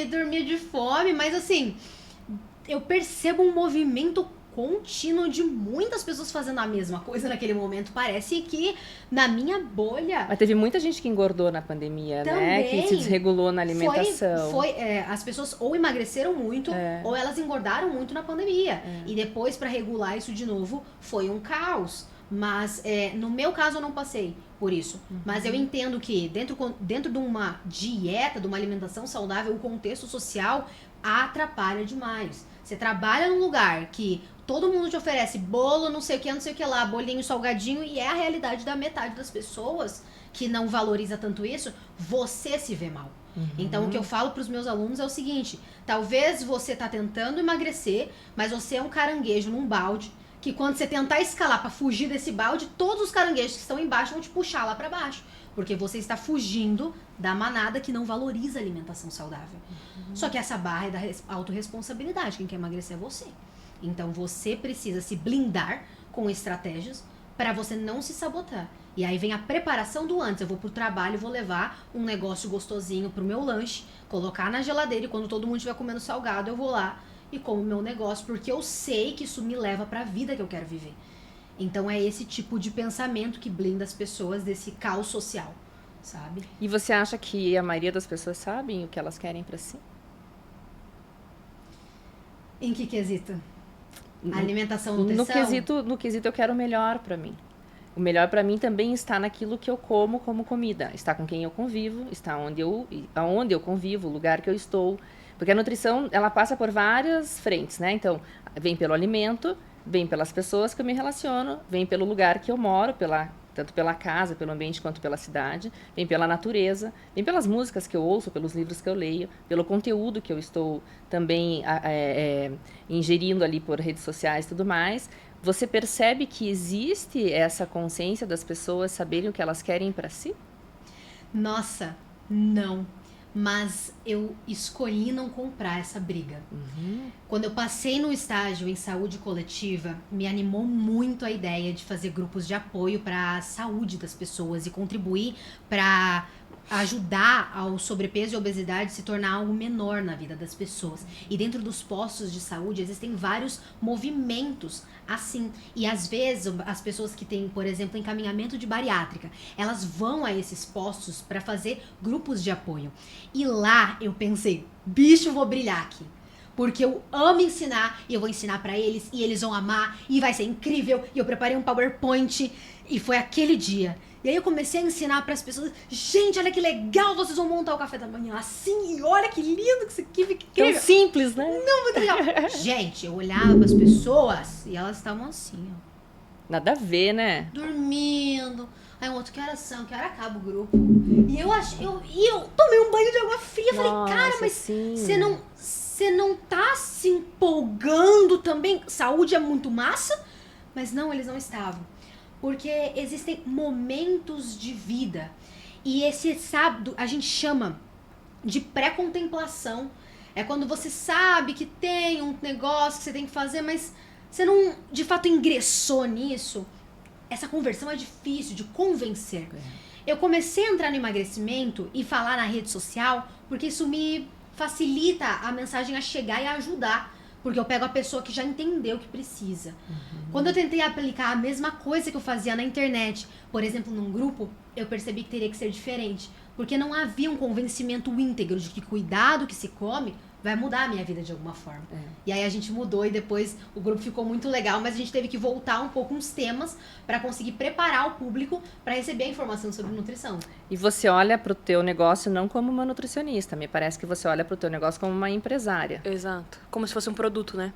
dormia de fome, mas assim, eu percebo um movimento contínuo de muitas pessoas fazendo a mesma coisa naquele momento. Parece que na minha bolha... Mas teve muita gente que engordou na pandemia, né? Também Que se desregulou na alimentação. As pessoas ou emagreceram muito, ou elas engordaram muito na pandemia. E depois, para regular isso de novo, foi um caos. Mas no meu caso eu não passei por isso. Mas eu entendo que dentro de uma dieta, de uma alimentação saudável, o contexto social atrapalha demais. Você trabalha num lugar que todo mundo te oferece bolo, não sei o que lá, bolinho, salgadinho, e é a realidade da metade das pessoas que não valoriza tanto isso, você se vê mal. Então, o que eu falo pros meus alunos é o seguinte, talvez você tá tentando emagrecer, mas você é um caranguejo num balde, que quando você tentar escalar pra fugir desse balde, todos os caranguejos que estão embaixo vão te puxar lá pra baixo. Porque você está fugindo da manada que não valoriza a alimentação saudável. Só que essa barra é da autorresponsabilidade. Quem quer emagrecer é você. Então você precisa se blindar com estratégias para você não se sabotar. E aí vem a preparação do antes. Eu vou pro trabalho, vou levar um negócio gostosinho pro meu lanche, colocar na geladeira e quando todo mundo estiver comendo salgado, eu vou lá e como o meu negócio, porque eu sei que isso me leva para a vida que eu quero viver. Então é esse tipo de pensamento que blinda as pessoas desse caos social, sabe? E você acha que a maioria das pessoas sabem o que elas querem pra si? Em que quesito? Alimentação, nutrição? No quesito eu quero o melhor pra mim. O melhor pra mim também está naquilo que eu como comida. Está com quem eu convivo, está aonde eu convivo, o lugar que eu estou. Porque a nutrição, ela passa por várias frentes, né? Então, vem pelo alimento, vem pelas pessoas que eu me relaciono, vem pelo lugar que eu moro, tanto pela casa, pelo ambiente, quanto pela cidade, vem pela natureza, vem pelas músicas que eu ouço, pelos livros que eu leio, pelo conteúdo que eu estou também ingerindo ali por redes sociais e tudo mais. Você percebe que existe essa consciência das pessoas saberem o que elas querem para si? Nossa, não. Mas eu escolhi não comprar essa briga. Quando eu passei no estágio em saúde coletiva, me animou muito a ideia de fazer grupos de apoio para a saúde das pessoas e contribuir para ajudar ao sobrepeso e obesidade se tornar algo menor na vida das pessoas. E dentro dos postos de saúde existem vários movimentos assim. E às vezes as pessoas que têm, por exemplo, encaminhamento de bariátrica, elas vão a esses postos para fazer grupos de apoio. E lá eu pensei, bicho, vou brilhar aqui. Porque eu amo ensinar e eu vou ensinar pra eles e eles vão amar e vai ser incrível. E eu preparei um PowerPoint e foi aquele dia. E aí eu comecei a ensinar pras pessoas, gente, olha que legal, vocês vão montar o café da manhã assim, e olha que lindo que isso aqui fica incrível. Tão simples, né? Não, muito legal. Gente, eu olhava pras pessoas e elas estavam assim, ó. Nada a ver, né? Dormindo. Aí um outro, que horas são? Que hora acaba o grupo? E eu tomei um banho de água fria. Falei, cara, mas você não tá se empolgando também? Saúde é muito massa? Mas não, eles não estavam. Porque existem momentos de vida. E esse sábado a gente chama de pré-contemplação. É quando você sabe que tem um negócio que você tem que fazer, mas você não de fato ingressou nisso. Essa conversão é difícil de convencer. Eu comecei a entrar no emagrecimento e falar na rede social porque isso me facilita a mensagem a chegar e a ajudar. Porque eu pego a pessoa que já entendeu o que precisa. Quando eu tentei aplicar a mesma coisa que eu fazia na internet, por exemplo, num grupo, eu percebi que teria que ser diferente. Porque não havia um convencimento íntegro de que cuidar do que se come vai mudar a minha vida de alguma forma. E aí a gente mudou e depois o grupo ficou muito legal, mas a gente teve que voltar um pouco uns temas para conseguir preparar o público para receber a informação sobre nutrição. E você olha pro teu negócio não como uma nutricionista, me parece que você olha pro teu negócio como uma empresária. Exato. Como se fosse um produto, né?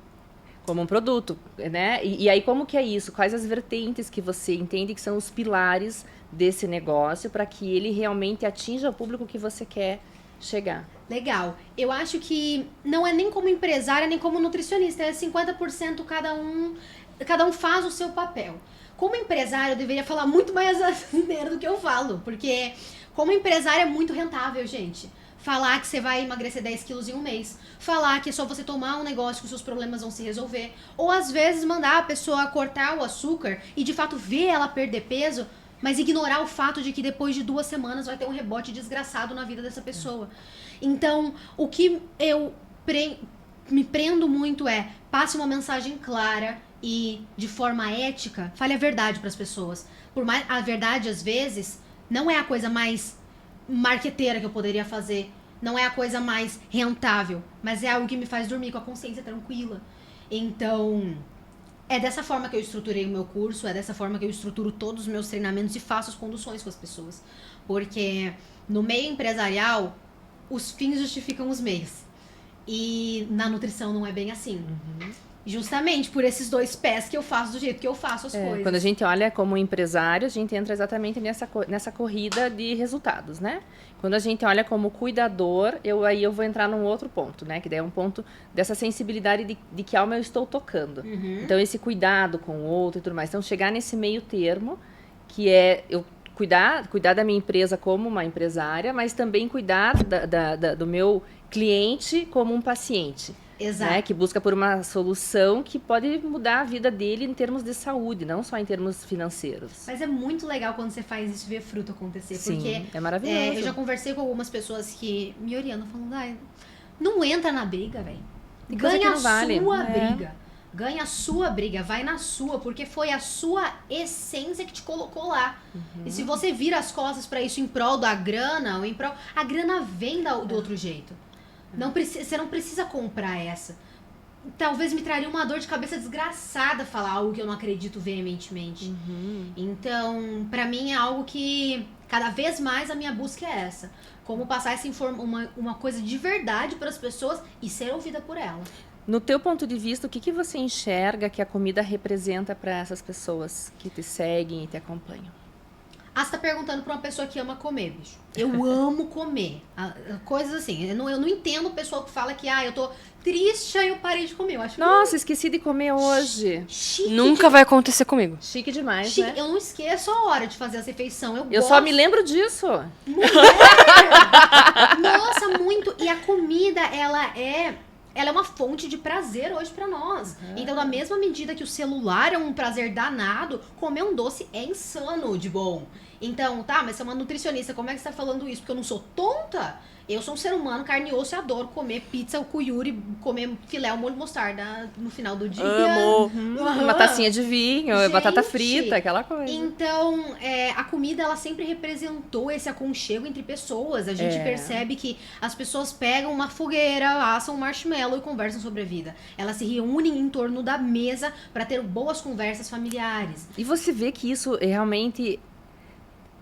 Como um produto, né? E aí como que é isso? Quais as vertentes que você entende que são os pilares desse negócio para que ele realmente atinja o público que você quer chegar? Legal. Eu acho que não é nem como empresária, nem como nutricionista. É 50% cada um faz o seu papel. Como empresária, eu deveria falar muito mais asneira do que eu falo. Porque como empresária é muito rentável, gente. Falar que você vai emagrecer 10 quilos em um mês. Falar que é só você tomar um negócio que os seus problemas vão se resolver. Ou às vezes mandar a pessoa cortar o açúcar e de fato ver ela perder peso, mas ignorar o fato de que depois de 2 semanas vai ter um rebote desgraçado na vida dessa pessoa. Então, o que eu me prendo muito é, passe uma mensagem clara e de forma ética, fale a verdade para as pessoas. Por mais a verdade, às vezes, não é a coisa mais marqueteira que eu poderia fazer, não é a coisa mais rentável, mas é algo que me faz dormir com a consciência tranquila. Então, É dessa forma que eu estruturei o meu curso, é dessa forma que eu estruturo todos os meus treinamentos e faço as conduções com as pessoas. Porque no meio empresarial, os fins justificam os meios. E na nutrição não é bem assim. Justamente por esses dois pés que eu faço do jeito que eu faço as coisas. Quando a gente olha como empresário, a gente entra exatamente nessa corrida de resultados, né? Quando a gente olha como cuidador, aí eu vou entrar num outro ponto, né? Que daí é um ponto dessa sensibilidade de que alma eu estou tocando. Então, esse cuidado com o outro e tudo mais. Então, chegar nesse meio termo, que é eu cuidar da minha empresa como uma empresária, mas também cuidar do meu cliente como um paciente. Exato. Né, que busca por uma solução que pode mudar a vida dele em termos de saúde, não só em termos financeiros. Mas é muito legal quando você faz isso, ver fruto acontecer. Sim, porque é maravilhoso. eu já conversei com algumas pessoas que me orientam, falando, não entra na briga, velho. Ganha a sua briga. Ganha a sua briga, vai na sua, porque foi a sua essência que te colocou lá. E se você vira as costas pra isso em prol da grana, ou em prol... A grana vem do outro jeito. Você não precisa comprar essa. Talvez me traria uma dor de cabeça desgraçada falar algo que eu não acredito veementemente. Então, pra mim é algo que cada vez mais a minha busca é essa. Como passar uma coisa de verdade para as pessoas e ser ouvida por ela. No teu ponto de vista, o que você enxerga que a comida representa para essas pessoas que te seguem e te acompanham? Você tá perguntando pra uma pessoa que ama comer, bicho. Eu amo comer. Coisas assim. Eu não entendo o pessoal que fala que eu tô triste, aí eu parei de comer. Eu acho Nossa, esqueci de comer hoje. Chique. Nunca vai acontecer comigo. Chique demais, Chique. né? Eu não esqueço a hora de fazer essa refeição. Eu só me lembro disso. Mulher! Nossa, muito. E a comida, ela é uma fonte de prazer hoje pra nós. Então, da mesma medida que o celular é um prazer danado, comer um doce é insano de bom. Então, mas você é uma nutricionista, como é que você tá falando isso? Porque eu não sou tonta? Eu sou um ser humano, carne e osso, e adoro comer pizza, o cuyuri, comer filé, o molho de mostarda no final do dia. Amo. Uma tacinha de vinho, batata frita, aquela coisa. Então, a comida, ela sempre representou esse aconchego entre pessoas. A gente percebe que as pessoas pegam uma fogueira, assam um marshmallow e conversam sobre a vida. Elas se reúnem em torno da mesa para ter boas conversas familiares. E você vê que isso realmente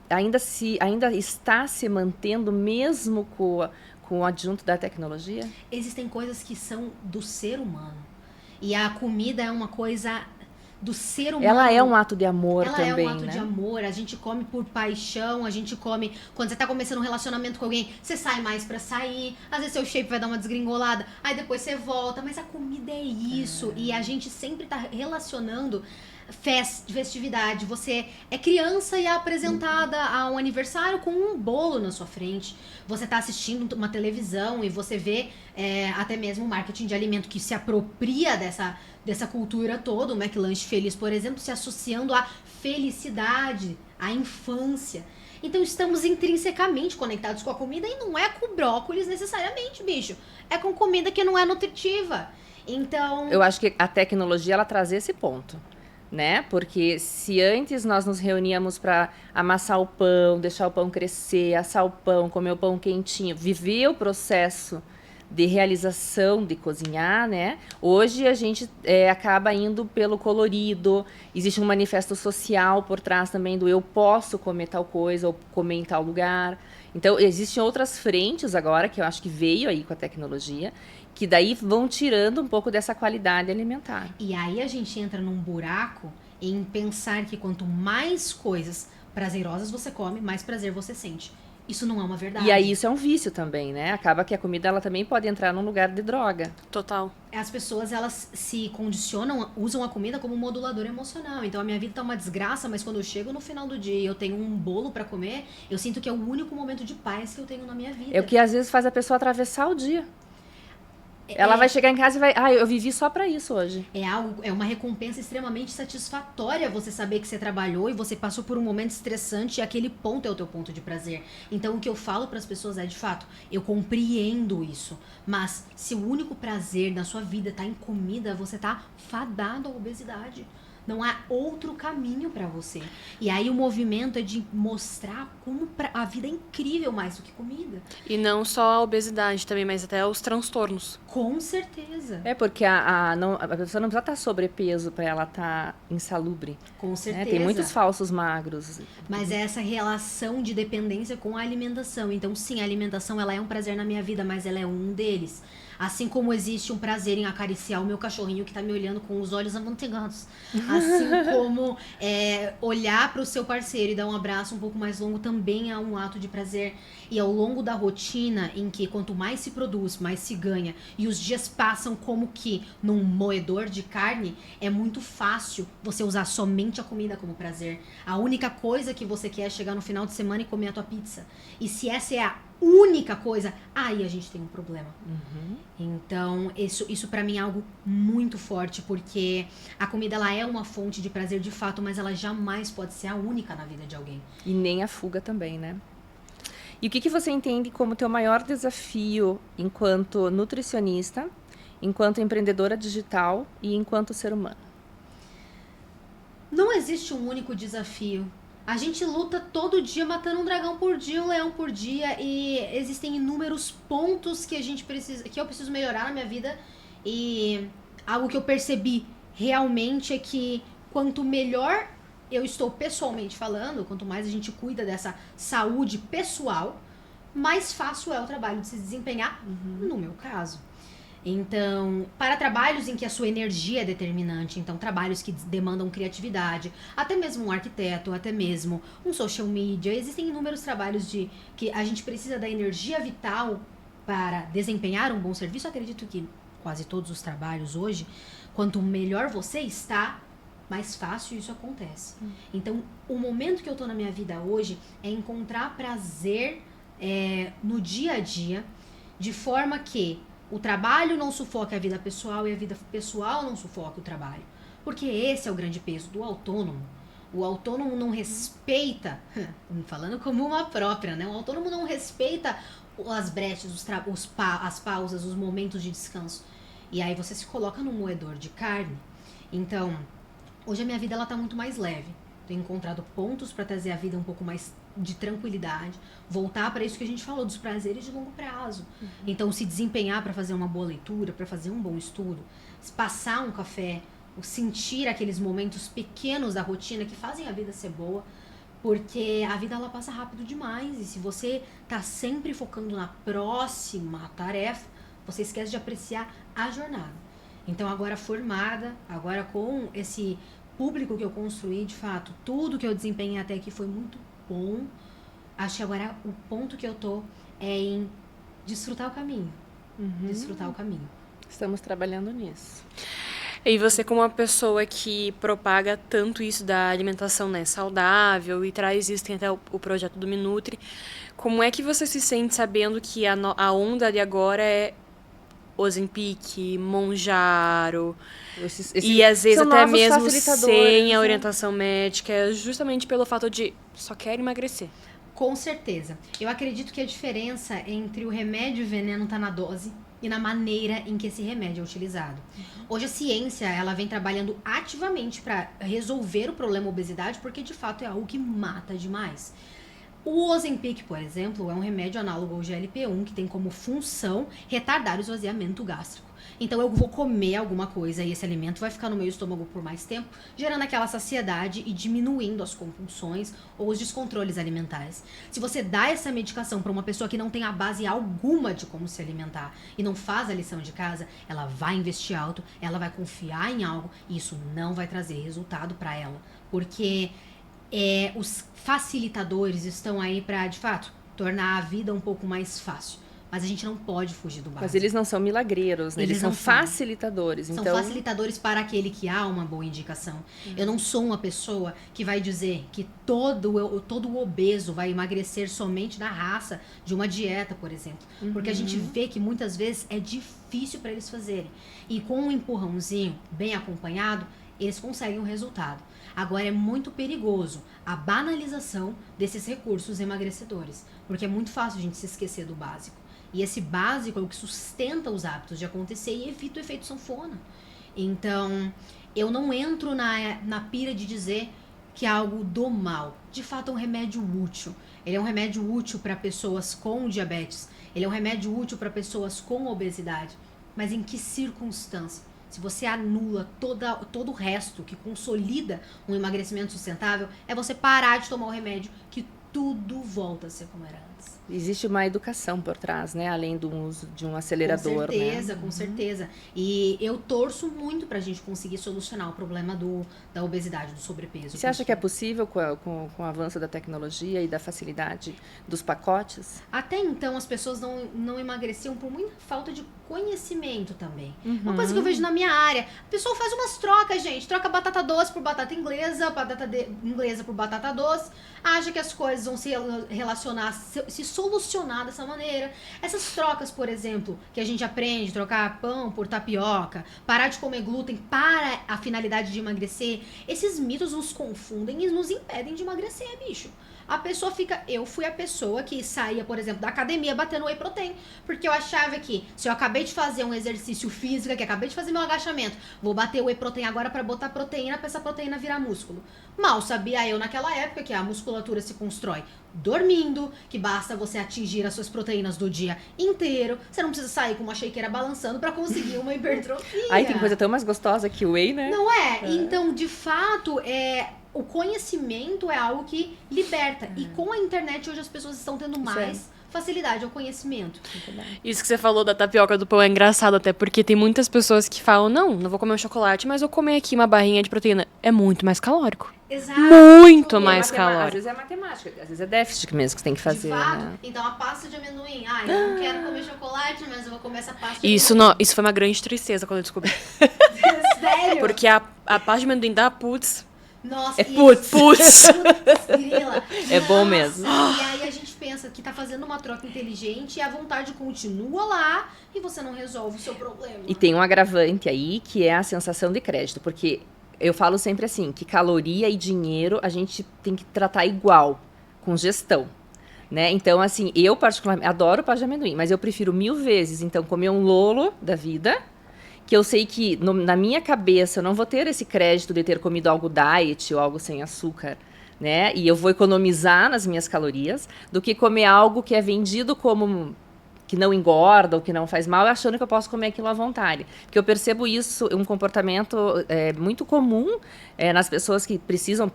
ainda está se mantendo mesmo com o adjunto da tecnologia? Existem coisas que são do ser humano. E a comida é uma coisa do ser humano. Ela é um ato de amor também, Ela é um ato né? de amor. A gente come por paixão, a gente come... Quando você tá começando um relacionamento com alguém, você sai mais pra sair. Às vezes seu shape vai dar uma desgringolada, aí depois você volta. Mas a comida é isso. E a gente sempre tá relacionando festividade. Você é criança e é apresentada a um aniversário com um bolo na sua frente. Você tá assistindo uma televisão e você vê até mesmo o marketing de alimento que se apropria dessa cultura toda. O McLanche Feliz, por exemplo, se associando à felicidade, à infância. Então estamos intrinsecamente conectados com a comida, e não é com brócolis necessariamente, bicho. É com comida que não é nutritiva. Então... Eu acho que a tecnologia, ela traz esse ponto, né? Porque se antes nós nos reuníamos para amassar o pão, deixar o pão crescer, assar o pão, comer o pão quentinho, viver o processo de realização de cozinhar, né? Hoje a gente acaba indo pelo colorido, existe um manifesto social por trás também do eu posso comer tal coisa ou comer em tal lugar. Então, existem outras frentes agora, que eu acho que veio aí com a tecnologia, que daí vão tirando um pouco dessa qualidade alimentar. E aí a gente entra num buraco em pensar que quanto mais coisas prazerosas você come, mais prazer você sente. Isso não é uma verdade. E aí isso é um vício também, né? Acaba que a comida, ela também pode entrar num lugar de droga. Total. As pessoas, elas se condicionam, usam a comida como modulador emocional. Então a minha vida tá uma desgraça, mas quando eu chego no final do dia e eu tenho um bolo pra comer, eu sinto que é o único momento de paz que eu tenho na minha vida. É o que às vezes faz a pessoa atravessar o dia. Ela vai chegar em casa e vai... eu vivi só pra isso hoje. É uma recompensa extremamente satisfatória você saber que você trabalhou e você passou por um momento estressante e aquele ponto é o teu ponto de prazer. Então o que eu falo pras pessoas é, de fato, eu compreendo isso. Mas se o único prazer na sua vida tá em comida, você tá fadado à obesidade. Não há outro caminho para você. E aí o movimento é de mostrar como a vida é incrível mais do que comida. E não só a obesidade também, mas até os transtornos. Com certeza. É porque a pessoa não precisa estar sobrepeso para ela estar insalubre. Com Né? certeza. Tem muitos falsos magros. Mas é essa relação de dependência com a alimentação. Então, sim, a alimentação ela é um prazer na minha vida, mas ela é um deles. Assim como existe um prazer em acariciar o meu cachorrinho que tá me olhando com os olhos amanteigados. Assim como olhar para o seu parceiro e dar um abraço um pouco mais longo também é um ato de prazer. E ao longo da rotina, em que quanto mais se produz, mais se ganha, e os dias passam como que num moedor de carne, é muito fácil você usar somente a comida como prazer. A única coisa que você quer é chegar no final de semana e comer a tua pizza. E se essa é a única coisa, aí a gente tem um problema. Então, isso para mim é algo muito forte, porque a comida ela é uma fonte de prazer de fato, mas ela jamais pode ser a única na vida de alguém. E nem a fuga também, né? E o que você entende como teu maior desafio enquanto nutricionista, enquanto empreendedora digital e enquanto ser humano? Não existe um único desafio. A gente luta todo dia matando um dragão por dia, um leão por dia, e existem inúmeros pontos que eu preciso melhorar na minha vida. E algo que eu percebi realmente é que quanto melhor eu estou pessoalmente falando, quanto mais a gente cuida dessa saúde pessoal, mais fácil é o trabalho de se desempenhar, no meu caso. Então, para trabalhos em que a sua energia é determinante, então trabalhos que demandam criatividade, até mesmo um arquiteto, até mesmo um social media, existem inúmeros trabalhos que a gente precisa da energia vital para desempenhar um bom serviço. Eu acredito que quase todos os trabalhos hoje, quanto melhor você está, mais fácil isso acontece. Então, o momento que eu tô na minha vida hoje é encontrar prazer no dia a dia, de forma que o trabalho não sufoque a vida pessoal e a vida pessoal não sufoque o trabalho. Porque esse é o grande peso do autônomo. O autônomo não respeita, falando como uma própria, né? O autônomo não respeita as brechas, as pausas, os momentos de descanso. E aí você se coloca num moedor de carne. Então, hoje a minha vida ela tá muito mais leve. Tenho encontrado pontos para trazer a vida um pouco mais de tranquilidade, voltar para isso que a gente falou, dos prazeres de longo prazo. Então, se desempenhar para fazer uma boa leitura, para fazer um bom estudo, passar um café, sentir aqueles momentos pequenos da rotina que fazem a vida ser boa, porque a vida ela passa rápido demais, e se você tá sempre focando na próxima tarefa, você esquece de apreciar a jornada. Então, agora formada, agora com esse público que eu construí, de fato, tudo que eu desempenhei até aqui foi muito bom. Acho que agora o ponto que eu tô é em desfrutar o caminho. Desfrutar o caminho. Estamos trabalhando nisso. E você, como uma pessoa que propaga tanto isso da alimentação, né, saudável, e traz isso, tem até o projeto do Minutri, como é que você se sente sabendo que a onda de agora é Ozempic, Mounjaro, e às vezes até mesmo sem a orientação médica, justamente pelo fato de só quero emagrecer? Com certeza. Eu acredito que a diferença entre o remédio e o veneno está na dose e na maneira em que esse remédio é utilizado. Hoje a ciência ela vem trabalhando ativamente para resolver o problema obesidade, porque de fato é algo que mata demais. O Ozempic, por exemplo, é um remédio análogo ao GLP-1 que tem como função retardar o esvaziamento gástrico. Então eu vou comer alguma coisa e esse alimento vai ficar no meu estômago por mais tempo, gerando aquela saciedade e diminuindo as compulsões ou os descontroles alimentares. Se você dá essa medicação para uma pessoa que não tem a base alguma de como se alimentar e não faz a lição de casa, ela vai investir alto, ela vai confiar em algo e isso não vai trazer resultado para ela. Porque os facilitadores estão aí para, de fato, tornar a vida um pouco mais fácil. Mas a gente não pode fugir do básico. Mas eles não são milagreiros, né? Eles são facilitadores. São então... facilitadores para aquele que há uma boa indicação. Eu não sou uma pessoa que vai dizer que todo obeso vai emagrecer somente da raça de uma dieta, por exemplo. Porque a gente vê que muitas vezes é difícil para eles fazerem. E com um empurrãozinho bem acompanhado, eles conseguem um resultado. Agora é muito perigoso a banalização desses recursos emagrecedores. Porque é muito fácil a gente se esquecer do básico. E esse básico é o que sustenta os hábitos de acontecer e evita o efeito sanfona. Então, eu não entro na pira de dizer que é algo do mal. De fato, é um remédio útil. Ele é um remédio útil para pessoas com diabetes. Ele é um remédio útil para pessoas com obesidade. Mas em que circunstância? Se você anula todo o resto que consolida um emagrecimento sustentável, é você parar de tomar o remédio, que tudo volta a ser como era antes. Existe uma educação por trás, né? Além do uso de um acelerador, com certeza, né? Com certeza. E eu torço muito pra gente conseguir solucionar o problema da obesidade, do sobrepeso. Você acha que é possível com o avanço da tecnologia e da facilidade dos pacotes? Até então, as pessoas não emagreciam por muita falta de conhecimento também. Uma coisa que eu vejo na minha área, a pessoa faz umas trocas, gente. Troca batata doce por batata inglesa, inglesa por batata doce. Acha que as coisas vão se relacionar, se solucionar dessa maneira. Essas trocas, por exemplo, que a gente aprende, trocar pão por tapioca, parar de comer glúten para a finalidade de emagrecer, esses mitos nos confundem e nos impedem de emagrecer, bicho. A pessoa fica... Eu fui a pessoa que saía, por exemplo, da academia batendo whey protein, porque eu achava que se eu acabei de fazer um exercício físico, que acabei de fazer meu agachamento, vou bater whey protein agora para botar proteína para essa proteína virar músculo. Mal sabia eu naquela época que a musculatura se constrói dormindo, que basta você atingir as suas proteínas do dia inteiro. Você não precisa sair com uma shakeira balançando para conseguir uma hipertrofia. Ai, tem coisa tão mais gostosa que o whey, né? Não é? Então, de fato, o conhecimento é algo que liberta. E com a internet, hoje as pessoas estão tendo mais facilidade ao conhecimento. Isso que você falou da tapioca do pão é engraçado até, porque tem muitas pessoas que falam, não vou comer um chocolate, mas vou comer aqui uma barrinha de proteína. É muito mais calórico. Exato. Muito mais calórico. Às vezes é matemática, às vezes é déficit mesmo que você tem que fazer. De fato. Né? Então, a pasta de amendoim. Eu não quero comer chocolate, mas eu vou comer essa pasta de Isso, amendoim. isso foi uma grande tristeza quando eu descobri. Sério? Porque a pasta de amendoim dá putz. Nossa, É putz. Putz. Grila. É bom Nossa, mesmo. E aí a gente pensa que tá fazendo uma troca inteligente e a vontade continua lá e você não resolve o seu problema. E tem um agravante aí, que é a sensação de crédito, porque eu falo sempre assim, que caloria e dinheiro a gente tem que tratar igual, com gestão. Né? Então, assim, eu particularmente adoro pasta de amendoim, mas eu prefiro 1000 vezes, então, comer um lolo da vida, que eu sei que na minha cabeça eu não vou ter esse crédito de ter comido algo diet ou algo sem açúcar, né? E eu vou economizar nas minhas calorias, do que comer algo que é vendido como que não engorda ou que não faz mal, achando que eu posso comer aquilo à vontade. Porque eu percebo isso, um comportamento muito comum nas pessoas que precisam,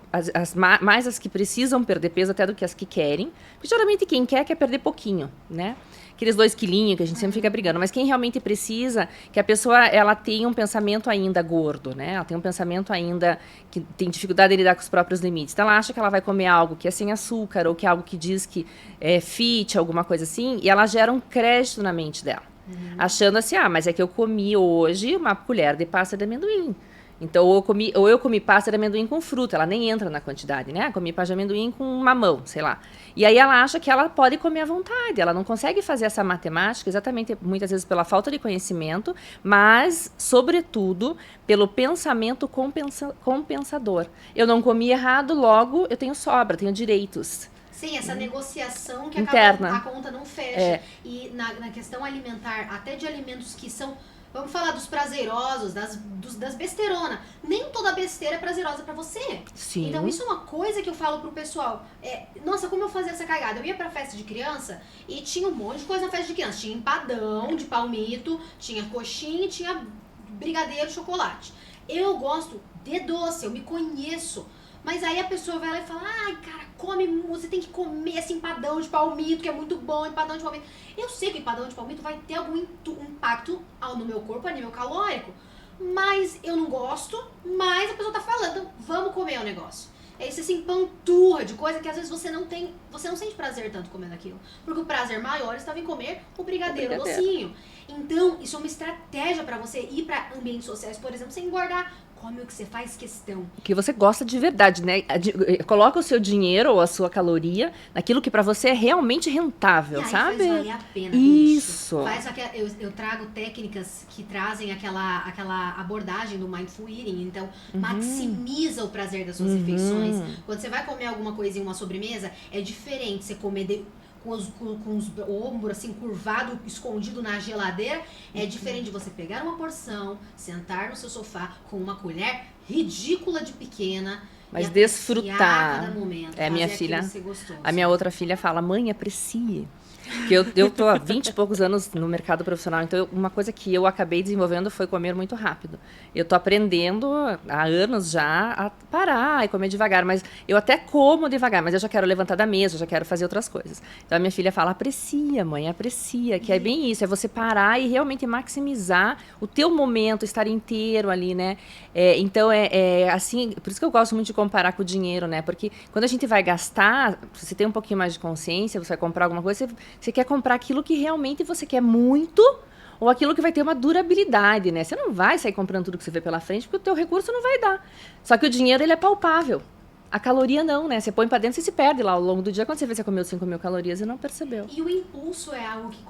mais as que precisam perder peso até do que as que querem. Porque geralmente quem quer perder pouquinho, né? Aqueles 2 quilinhos que a gente sempre fica brigando. Mas quem realmente precisa, que a pessoa ela tenha um pensamento ainda gordo, né? Ela tem um pensamento ainda que tem dificuldade de lidar com os próprios limites. Então ela acha que ela vai comer algo que é sem açúcar ou que é algo que diz que é fit, alguma coisa assim, e ela gera um crédito na mente dela. Achando assim, mas é que eu comi hoje uma colher de pasta de amendoim. Então, ou eu comi pasta de amendoim com fruta, ela nem entra na quantidade, né? Comi pasta de amendoim com mamão, sei lá. E aí ela acha que ela pode comer à vontade, ela não consegue fazer essa matemática, exatamente, muitas vezes pela falta de conhecimento, mas, sobretudo, pelo pensamento compensador. Eu não comi errado, logo eu tenho sobra, tenho direitos. Sim, essa negociação que interna. A conta não fecha. E na questão alimentar, até de alimentos que são... Vamos falar dos prazerosos, das besteironas. Nem toda besteira é prazerosa pra você. Sim. Então isso é uma coisa que eu falo pro pessoal. Nossa, como eu fazia essa cagada? Eu ia pra festa de criança e tinha um monte de coisa na festa de criança. Tinha empadão de palmito, tinha coxinha e tinha brigadeiro de chocolate. Eu gosto de doce, eu me conheço. Mas aí a pessoa vai lá e fala, cara, você tem que comer esse empadão de palmito, que é muito bom, empadão de palmito. Eu sei que o empadão de palmito vai ter algum impacto no meu corpo, a nível calórico, mas eu não gosto, mas a pessoa tá falando, então vamos comer o negócio. Aí você se empanturra de coisa que às vezes você não sente prazer tanto comendo aquilo. Porque o prazer maior estava em comer o brigadeiro docinho. Então, isso é uma estratégia pra você ir pra ambientes sociais, por exemplo, sem engordar. Come o que você faz questão. O que você gosta de verdade, né? Coloca o seu dinheiro ou a sua caloria naquilo que pra você é realmente rentável, e aí sabe? Faz valer a pena. Isso. Eu trago técnicas que trazem aquela abordagem do mindful eating. Então, maximiza o prazer das suas refeições. Quando você vai comer alguma coisa em uma sobremesa, é diferente você comer com o ombro assim curvado, escondido na geladeira, é diferente de você pegar uma porção, sentar no seu sofá com uma colher ridícula de pequena, mas e desfrutar. cada momento, Minha fazer filha, aquilo ser gostoso. a minha outra filha fala, mãe, aprecie. Porque eu tô há 20 e poucos anos no mercado profissional, então uma coisa que eu acabei desenvolvendo foi comer muito rápido. Eu tô aprendendo há anos já a parar e comer devagar, mas eu até como devagar, mas eu já quero levantar da mesa, eu já quero fazer outras coisas. Então a minha filha fala, aprecia, mãe, aprecia, que é bem isso, é você parar e realmente maximizar o teu momento, estar inteiro ali, né? Então assim, por isso que eu gosto muito de comparar com o dinheiro, né? Porque quando a gente vai gastar, você tem um pouquinho mais de consciência, você vai comprar alguma coisa, você quer comprar aquilo que realmente você quer muito ou aquilo que vai ter uma durabilidade, né? Você não vai sair comprando tudo que você vê pela frente porque o teu recurso não vai dar. Só que o dinheiro, ele é palpável. A caloria não, né? Você põe pra dentro e se perde lá ao longo do dia. Quando você vê, você comeu 5.000 calorias e não percebeu. E o impulso é algo que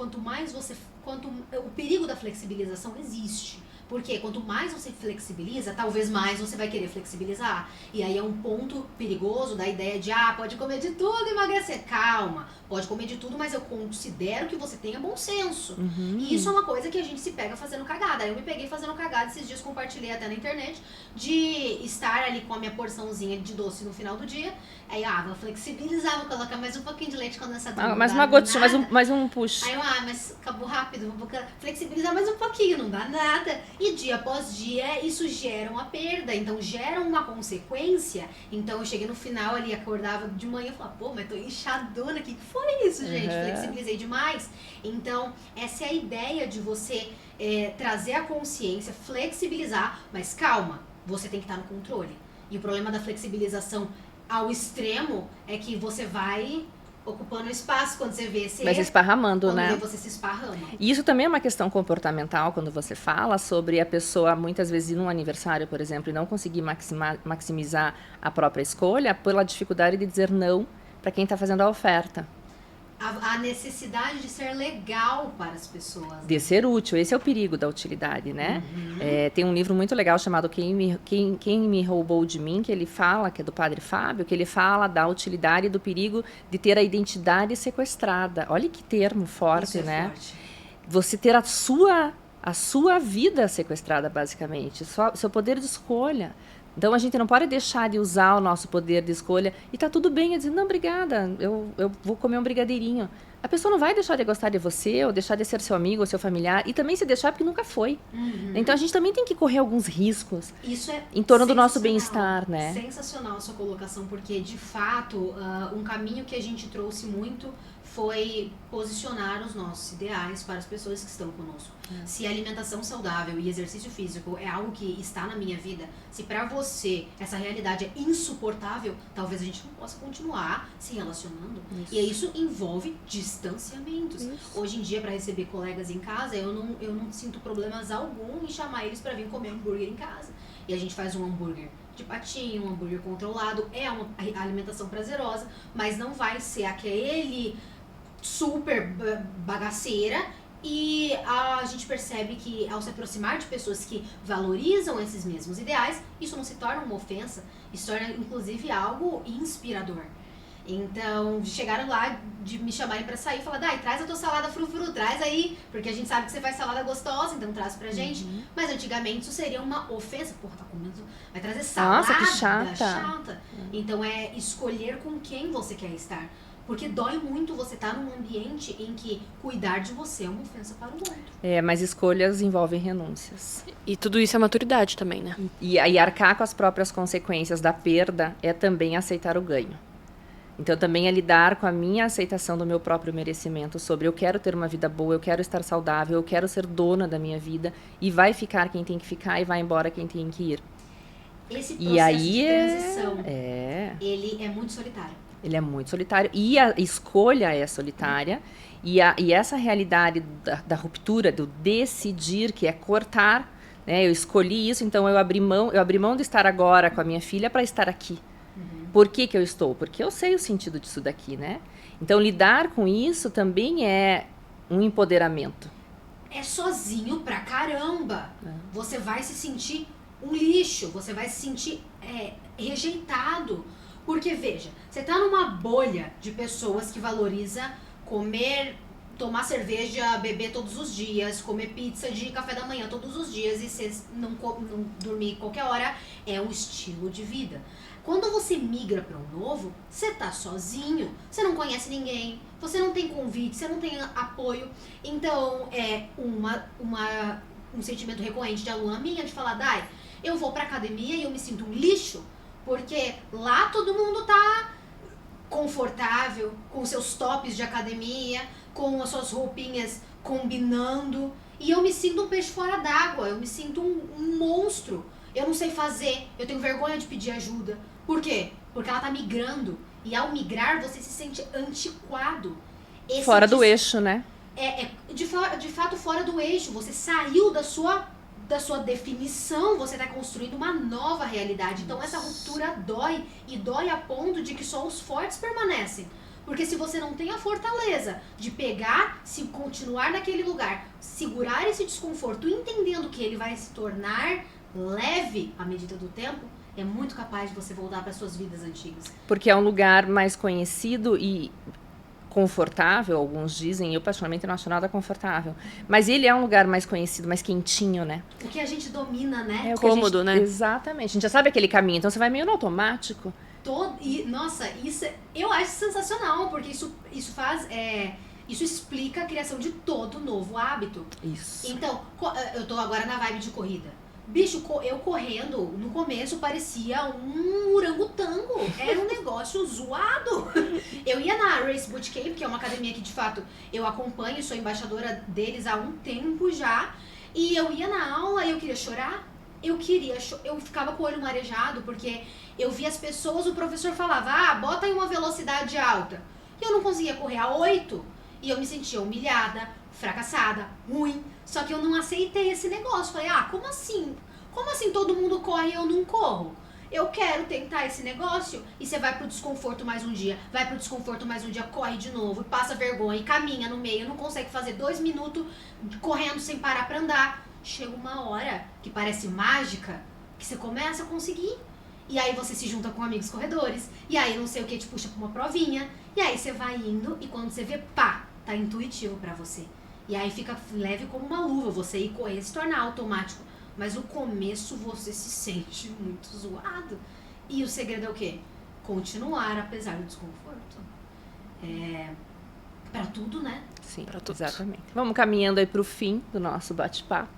o perigo da flexibilização existe. Porque quanto mais você flexibiliza, talvez mais você vai querer flexibilizar. E aí é um ponto perigoso da ideia de, pode comer de tudo e emagrecer. Calma, pode comer de tudo, mas eu considero que você tenha bom senso. E isso é uma coisa que a gente se pega fazendo cagada. Eu me peguei fazendo cagada esses dias, compartilhei até na internet, de estar ali com a minha porçãozinha de doce no final do dia. Aí, vou flexibilizar, vou colocar mais um pouquinho de leite condensado. Mais uma gotinha, mais um push. Aí eu, mas acabou rápido, vou flexibilizar mais um pouquinho, não dá nada. E dia após dia, isso gera uma perda, então gera uma consequência. Então eu cheguei no final ali, acordava de manhã e falava, mas tô inchadona, o que foi isso, gente? Flexibilizei demais. Então, essa é a ideia de você trazer a consciência, flexibilizar, mas calma, você tem que estar no controle. E o problema da flexibilização ao extremo é que você vai ocupando espaço quando você vê. Vai se esparramando, né? Quando você se esparrama. E isso também é uma questão comportamental, quando você fala sobre a pessoa, muitas vezes, ir num aniversário, por exemplo, e não conseguir maximizar a própria escolha pela dificuldade de dizer não para quem está fazendo a oferta. A necessidade de ser legal para as pessoas. De ser útil. Esse é o perigo da utilidade, né? Tem um livro muito legal chamado Quem Me Roubou de Mim, que ele fala, que é do Padre Fábio, que ele fala da utilidade e do perigo de ter a identidade sequestrada. Olha que termo forte, né? Forte. Você ter a sua vida sequestrada, basicamente. Seu poder de escolha. Então, a gente não pode deixar de usar o nosso poder de escolha e tá tudo bem, eu dizer, não, obrigada, eu vou comer um brigadeirinho. A pessoa não vai deixar de gostar de você, ou deixar de ser seu amigo ou seu familiar, e também se deixar porque nunca foi. Então, a gente também tem que correr alguns riscos em torno do nosso bem-estar, né? Sensacional a sua colocação, porque, de fato, um caminho que a gente trouxe muito foi posicionar os nossos ideais para as pessoas que estão conosco. Se alimentação saudável e exercício físico é algo que está na minha vida, se para você essa realidade é insuportável, talvez a gente não possa continuar se relacionando. Isso. E isso envolve distanciamentos. Isso. Hoje em dia, para receber colegas em casa, eu não sinto problemas algum em chamar eles para vir comer hambúrguer em casa. E a gente faz um hambúrguer de patinho, um hambúrguer controlado, é uma alimentação prazerosa, mas não vai ser aquele super bagaceira, e a gente percebe que ao se aproximar de pessoas que valorizam esses mesmos ideais, isso não se torna uma ofensa, isso torna inclusive algo inspirador. Então, chegaram lá de me chamarem pra sair e falar, Dai, traz a tua salada frufru, traz aí, porque a gente sabe que você faz salada gostosa, então traz pra gente. Mas antigamente isso seria uma ofensa. Porra, tá comendo, vai trazer salada. Nossa, que chata. Então é escolher com quem você quer estar. Porque dói muito você estar num ambiente em que cuidar de você é uma ofensa para o outro. Mas escolhas envolvem renúncias. E tudo isso é maturidade também, né? E arcar com as próprias consequências da perda é também aceitar o ganho. Então, também é lidar com a minha aceitação do meu próprio merecimento sobre eu quero ter uma vida boa, eu quero estar saudável, eu quero ser dona da minha vida, e vai ficar quem tem que ficar e vai embora quem tem que ir. Esse processo de transição, ele é muito solitário. Ele é muito solitário e a escolha é solitária. E essa realidade da ruptura, do decidir, que é cortar, né? Eu escolhi isso, então eu abri mão de estar agora com a minha filha para estar aqui. Por que eu estou? Porque eu sei o sentido disso daqui, né? Então, lidar com isso também é um empoderamento. É sozinho pra caramba. Você vai se sentir um lixo, você vai se sentir rejeitado. Porque, veja, você tá numa bolha de pessoas que valoriza tomar cerveja, beber todos os dias, comer pizza de café da manhã todos os dias e você não dormir qualquer hora é um estilo de vida. Quando você migra para um novo, você tá sozinho, você não conhece ninguém, você não tem convite, você não tem apoio. Então, é um sentimento recorrente de aluna minha de falar, Dai, eu vou pra academia e eu me sinto um lixo, porque lá todo mundo tá confortável, com seus tops de academia, com as suas roupinhas combinando, e eu me sinto um peixe fora d'água, eu me sinto um monstro. Eu não sei fazer, eu tenho vergonha de pedir ajuda. Por quê? Porque ela tá migrando. E ao migrar, você se sente antiquado. Fora do eixo, né? De fato, fora do eixo. Você saiu da sua definição, você tá construindo uma nova realidade. Então essa ruptura dói. E dói a ponto de que só os fortes permanecem. Porque se você não tem a fortaleza de pegar, se continuar naquele lugar, segurar esse desconforto, entendendo que ele vai se tornar leve à medida do tempo, é muito capaz de você voltar para suas vidas antigas. Porque é um lugar mais conhecido e confortável, alguns dizem, eu particularmente não acho nada confortável. Mas ele é um lugar mais conhecido, mais quentinho, né? O que a gente domina, né? É cômodo, né? Exatamente. A gente já sabe aquele caminho, então você vai meio no automático. Nossa, eu acho sensacional, porque isso explica a criação de todo novo hábito. Isso. Então, eu tô agora na vibe de corrida. Bicho, eu correndo, no começo parecia um orangotango. Era um negócio zoado. Eu ia na Race Bootcamp, que é uma academia que de fato eu acompanho, sou embaixadora deles há um tempo já. E eu ia na aula e eu queria chorar. Eu ficava com o olho marejado, porque eu via as pessoas, o professor falava, bota em uma velocidade alta. E eu não conseguia correr a 8. E eu me sentia humilhada, fracassada, ruim. Só que eu não aceitei esse negócio. Falei, como assim? Como assim todo mundo corre e eu não corro? Eu quero tentar esse negócio. E você vai pro desconforto mais um dia, vai pro desconforto mais um dia, corre de novo, passa vergonha, e caminha no meio, não consegue fazer 2 minutos correndo sem parar pra andar. Chega uma hora que parece mágica, que você começa a conseguir. E aí você se junta com amigos corredores, e aí não sei o que te puxa pra uma provinha, e aí você vai indo, e quando você vê, tá intuitivo pra você. E aí fica leve como uma luva, você ir correr, se tornar automático. Mas no começo você se sente muito zoado. E o segredo é o quê? Continuar apesar do desconforto. Pra tudo, né? Sim, pra tudo. Exatamente. Vamos caminhando aí pro fim do nosso bate-papo.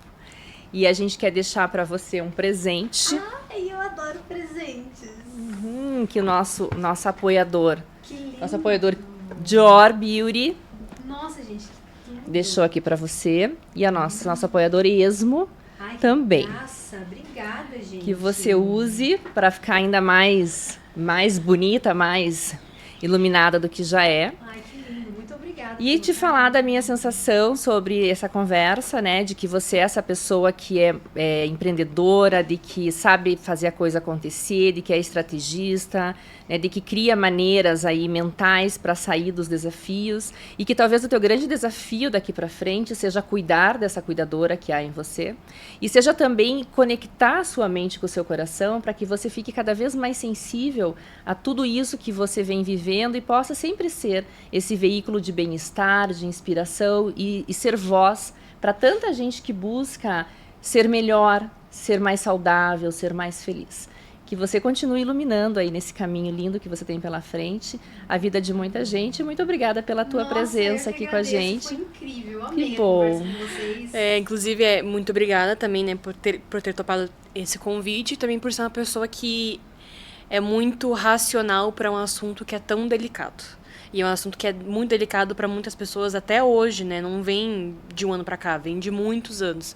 E a gente quer deixar pra você um presente. Eu adoro presentes. Que o nosso apoiador, Que lindo. nosso apoiador Dior Beauty, Nossa, gente. deixou aqui pra você. E nosso apoiador Esmo também. Nossa, obrigada, gente. Que você use para ficar ainda mais bonita, mais iluminada do que já é. Ai, que lindo. Muito obrigada. E te falar da minha sensação sobre essa conversa, né? De que você é essa pessoa que é empreendedora, de que sabe fazer a coisa acontecer, de que é estrategista, né, de que cria maneiras aí mentais para sair dos desafios e que talvez o teu grande desafio daqui para frente seja cuidar dessa cuidadora que há em você e seja também conectar a sua mente com o seu coração para que você fique cada vez mais sensível a tudo isso que você vem vivendo e possa sempre ser esse veículo de bem-estar, de inspiração e ser voz para tanta gente que busca ser melhor, ser mais saudável, ser mais feliz. Que você continue iluminando aí nesse caminho lindo que você tem pela frente, a vida de muita gente. Muito obrigada pela tua presença aqui com a gente. Foi incrível, amei que bom. A conversa com vocês. Inclusive, muito obrigada também, né, por ter topado esse convite e também por ser uma pessoa que é muito racional para um assunto que é tão delicado. E é um assunto que é muito delicado para muitas pessoas até hoje, né? Não vem de um ano para cá, vem de muitos anos.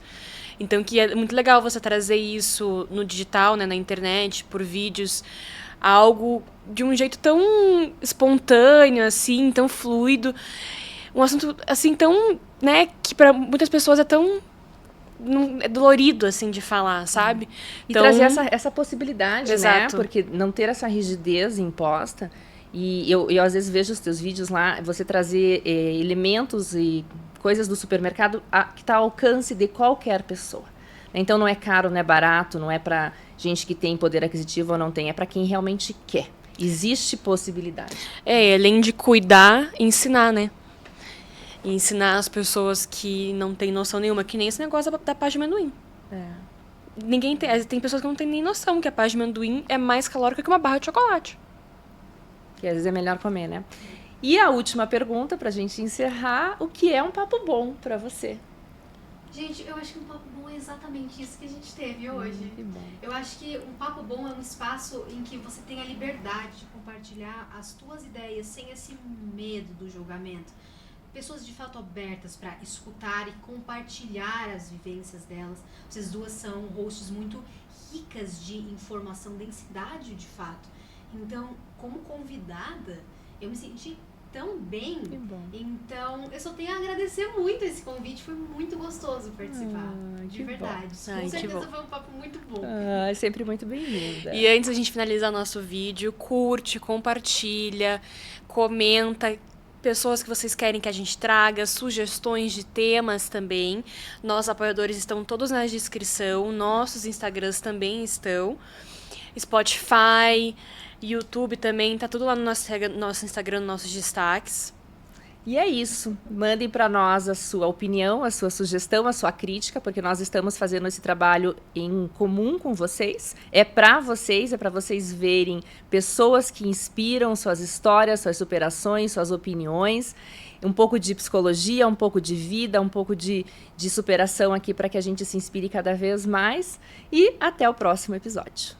Então, que é muito legal você trazer isso no digital, né, na internet, por vídeos, algo de um jeito tão espontâneo, assim, tão fluido. Um assunto, assim, tão, né, que para muitas pessoas é tão dolorido, assim, de falar, sabe? E então, trazer essa possibilidade, exato, né? Porque não ter essa rigidez imposta. E eu às vezes vejo os teus vídeos lá, você trazer elementos e coisas do supermercado que está ao alcance de qualquer pessoa. Então não é caro, não é barato, não é para gente que tem poder aquisitivo ou não tem, é para quem realmente quer. Existe possibilidade. Além de cuidar, ensinar, né? E ensinar as pessoas que não têm noção nenhuma, que nem esse negócio da paz de amendoim. Ninguém tem pessoas que não têm nem noção que a paz de amendoim é mais calórica que uma barra de chocolate. Que às vezes é melhor comer, né? E a última pergunta, pra gente encerrar, o que é um papo bom pra você? Gente, eu acho que um papo bom é exatamente isso que a gente teve hoje. Que bom. Eu acho que um papo bom é um espaço em que você tem a liberdade de compartilhar as tuas ideias sem esse medo do julgamento. Pessoas de fato abertas para escutar e compartilhar as vivências delas. Vocês duas são hosts muito ricas de informação, densidade de fato. Então, como convidada, eu me senti tão bem. Que bom. Então, eu só tenho a agradecer muito esse convite. Foi muito gostoso participar. De verdade. Com certeza foi um papo muito bom. É sempre muito bem-vinda. E antes da gente finalizar nosso vídeo, curte, compartilha, comenta pessoas que vocês querem que a gente traga, sugestões de temas também. Nossos apoiadores estão todos na descrição, nossos Instagrams também estão. Spotify, YouTube também, tá tudo lá no nosso Instagram, nos nossos destaques. E é isso. Mandem para nós a sua opinião, a sua sugestão, a sua crítica, porque nós estamos fazendo esse trabalho em comum com vocês. É para vocês verem pessoas que inspiram suas histórias, suas superações, suas opiniões. Um pouco de psicologia, um pouco de vida, um pouco de superação aqui para que a gente se inspire cada vez mais. E até o próximo episódio.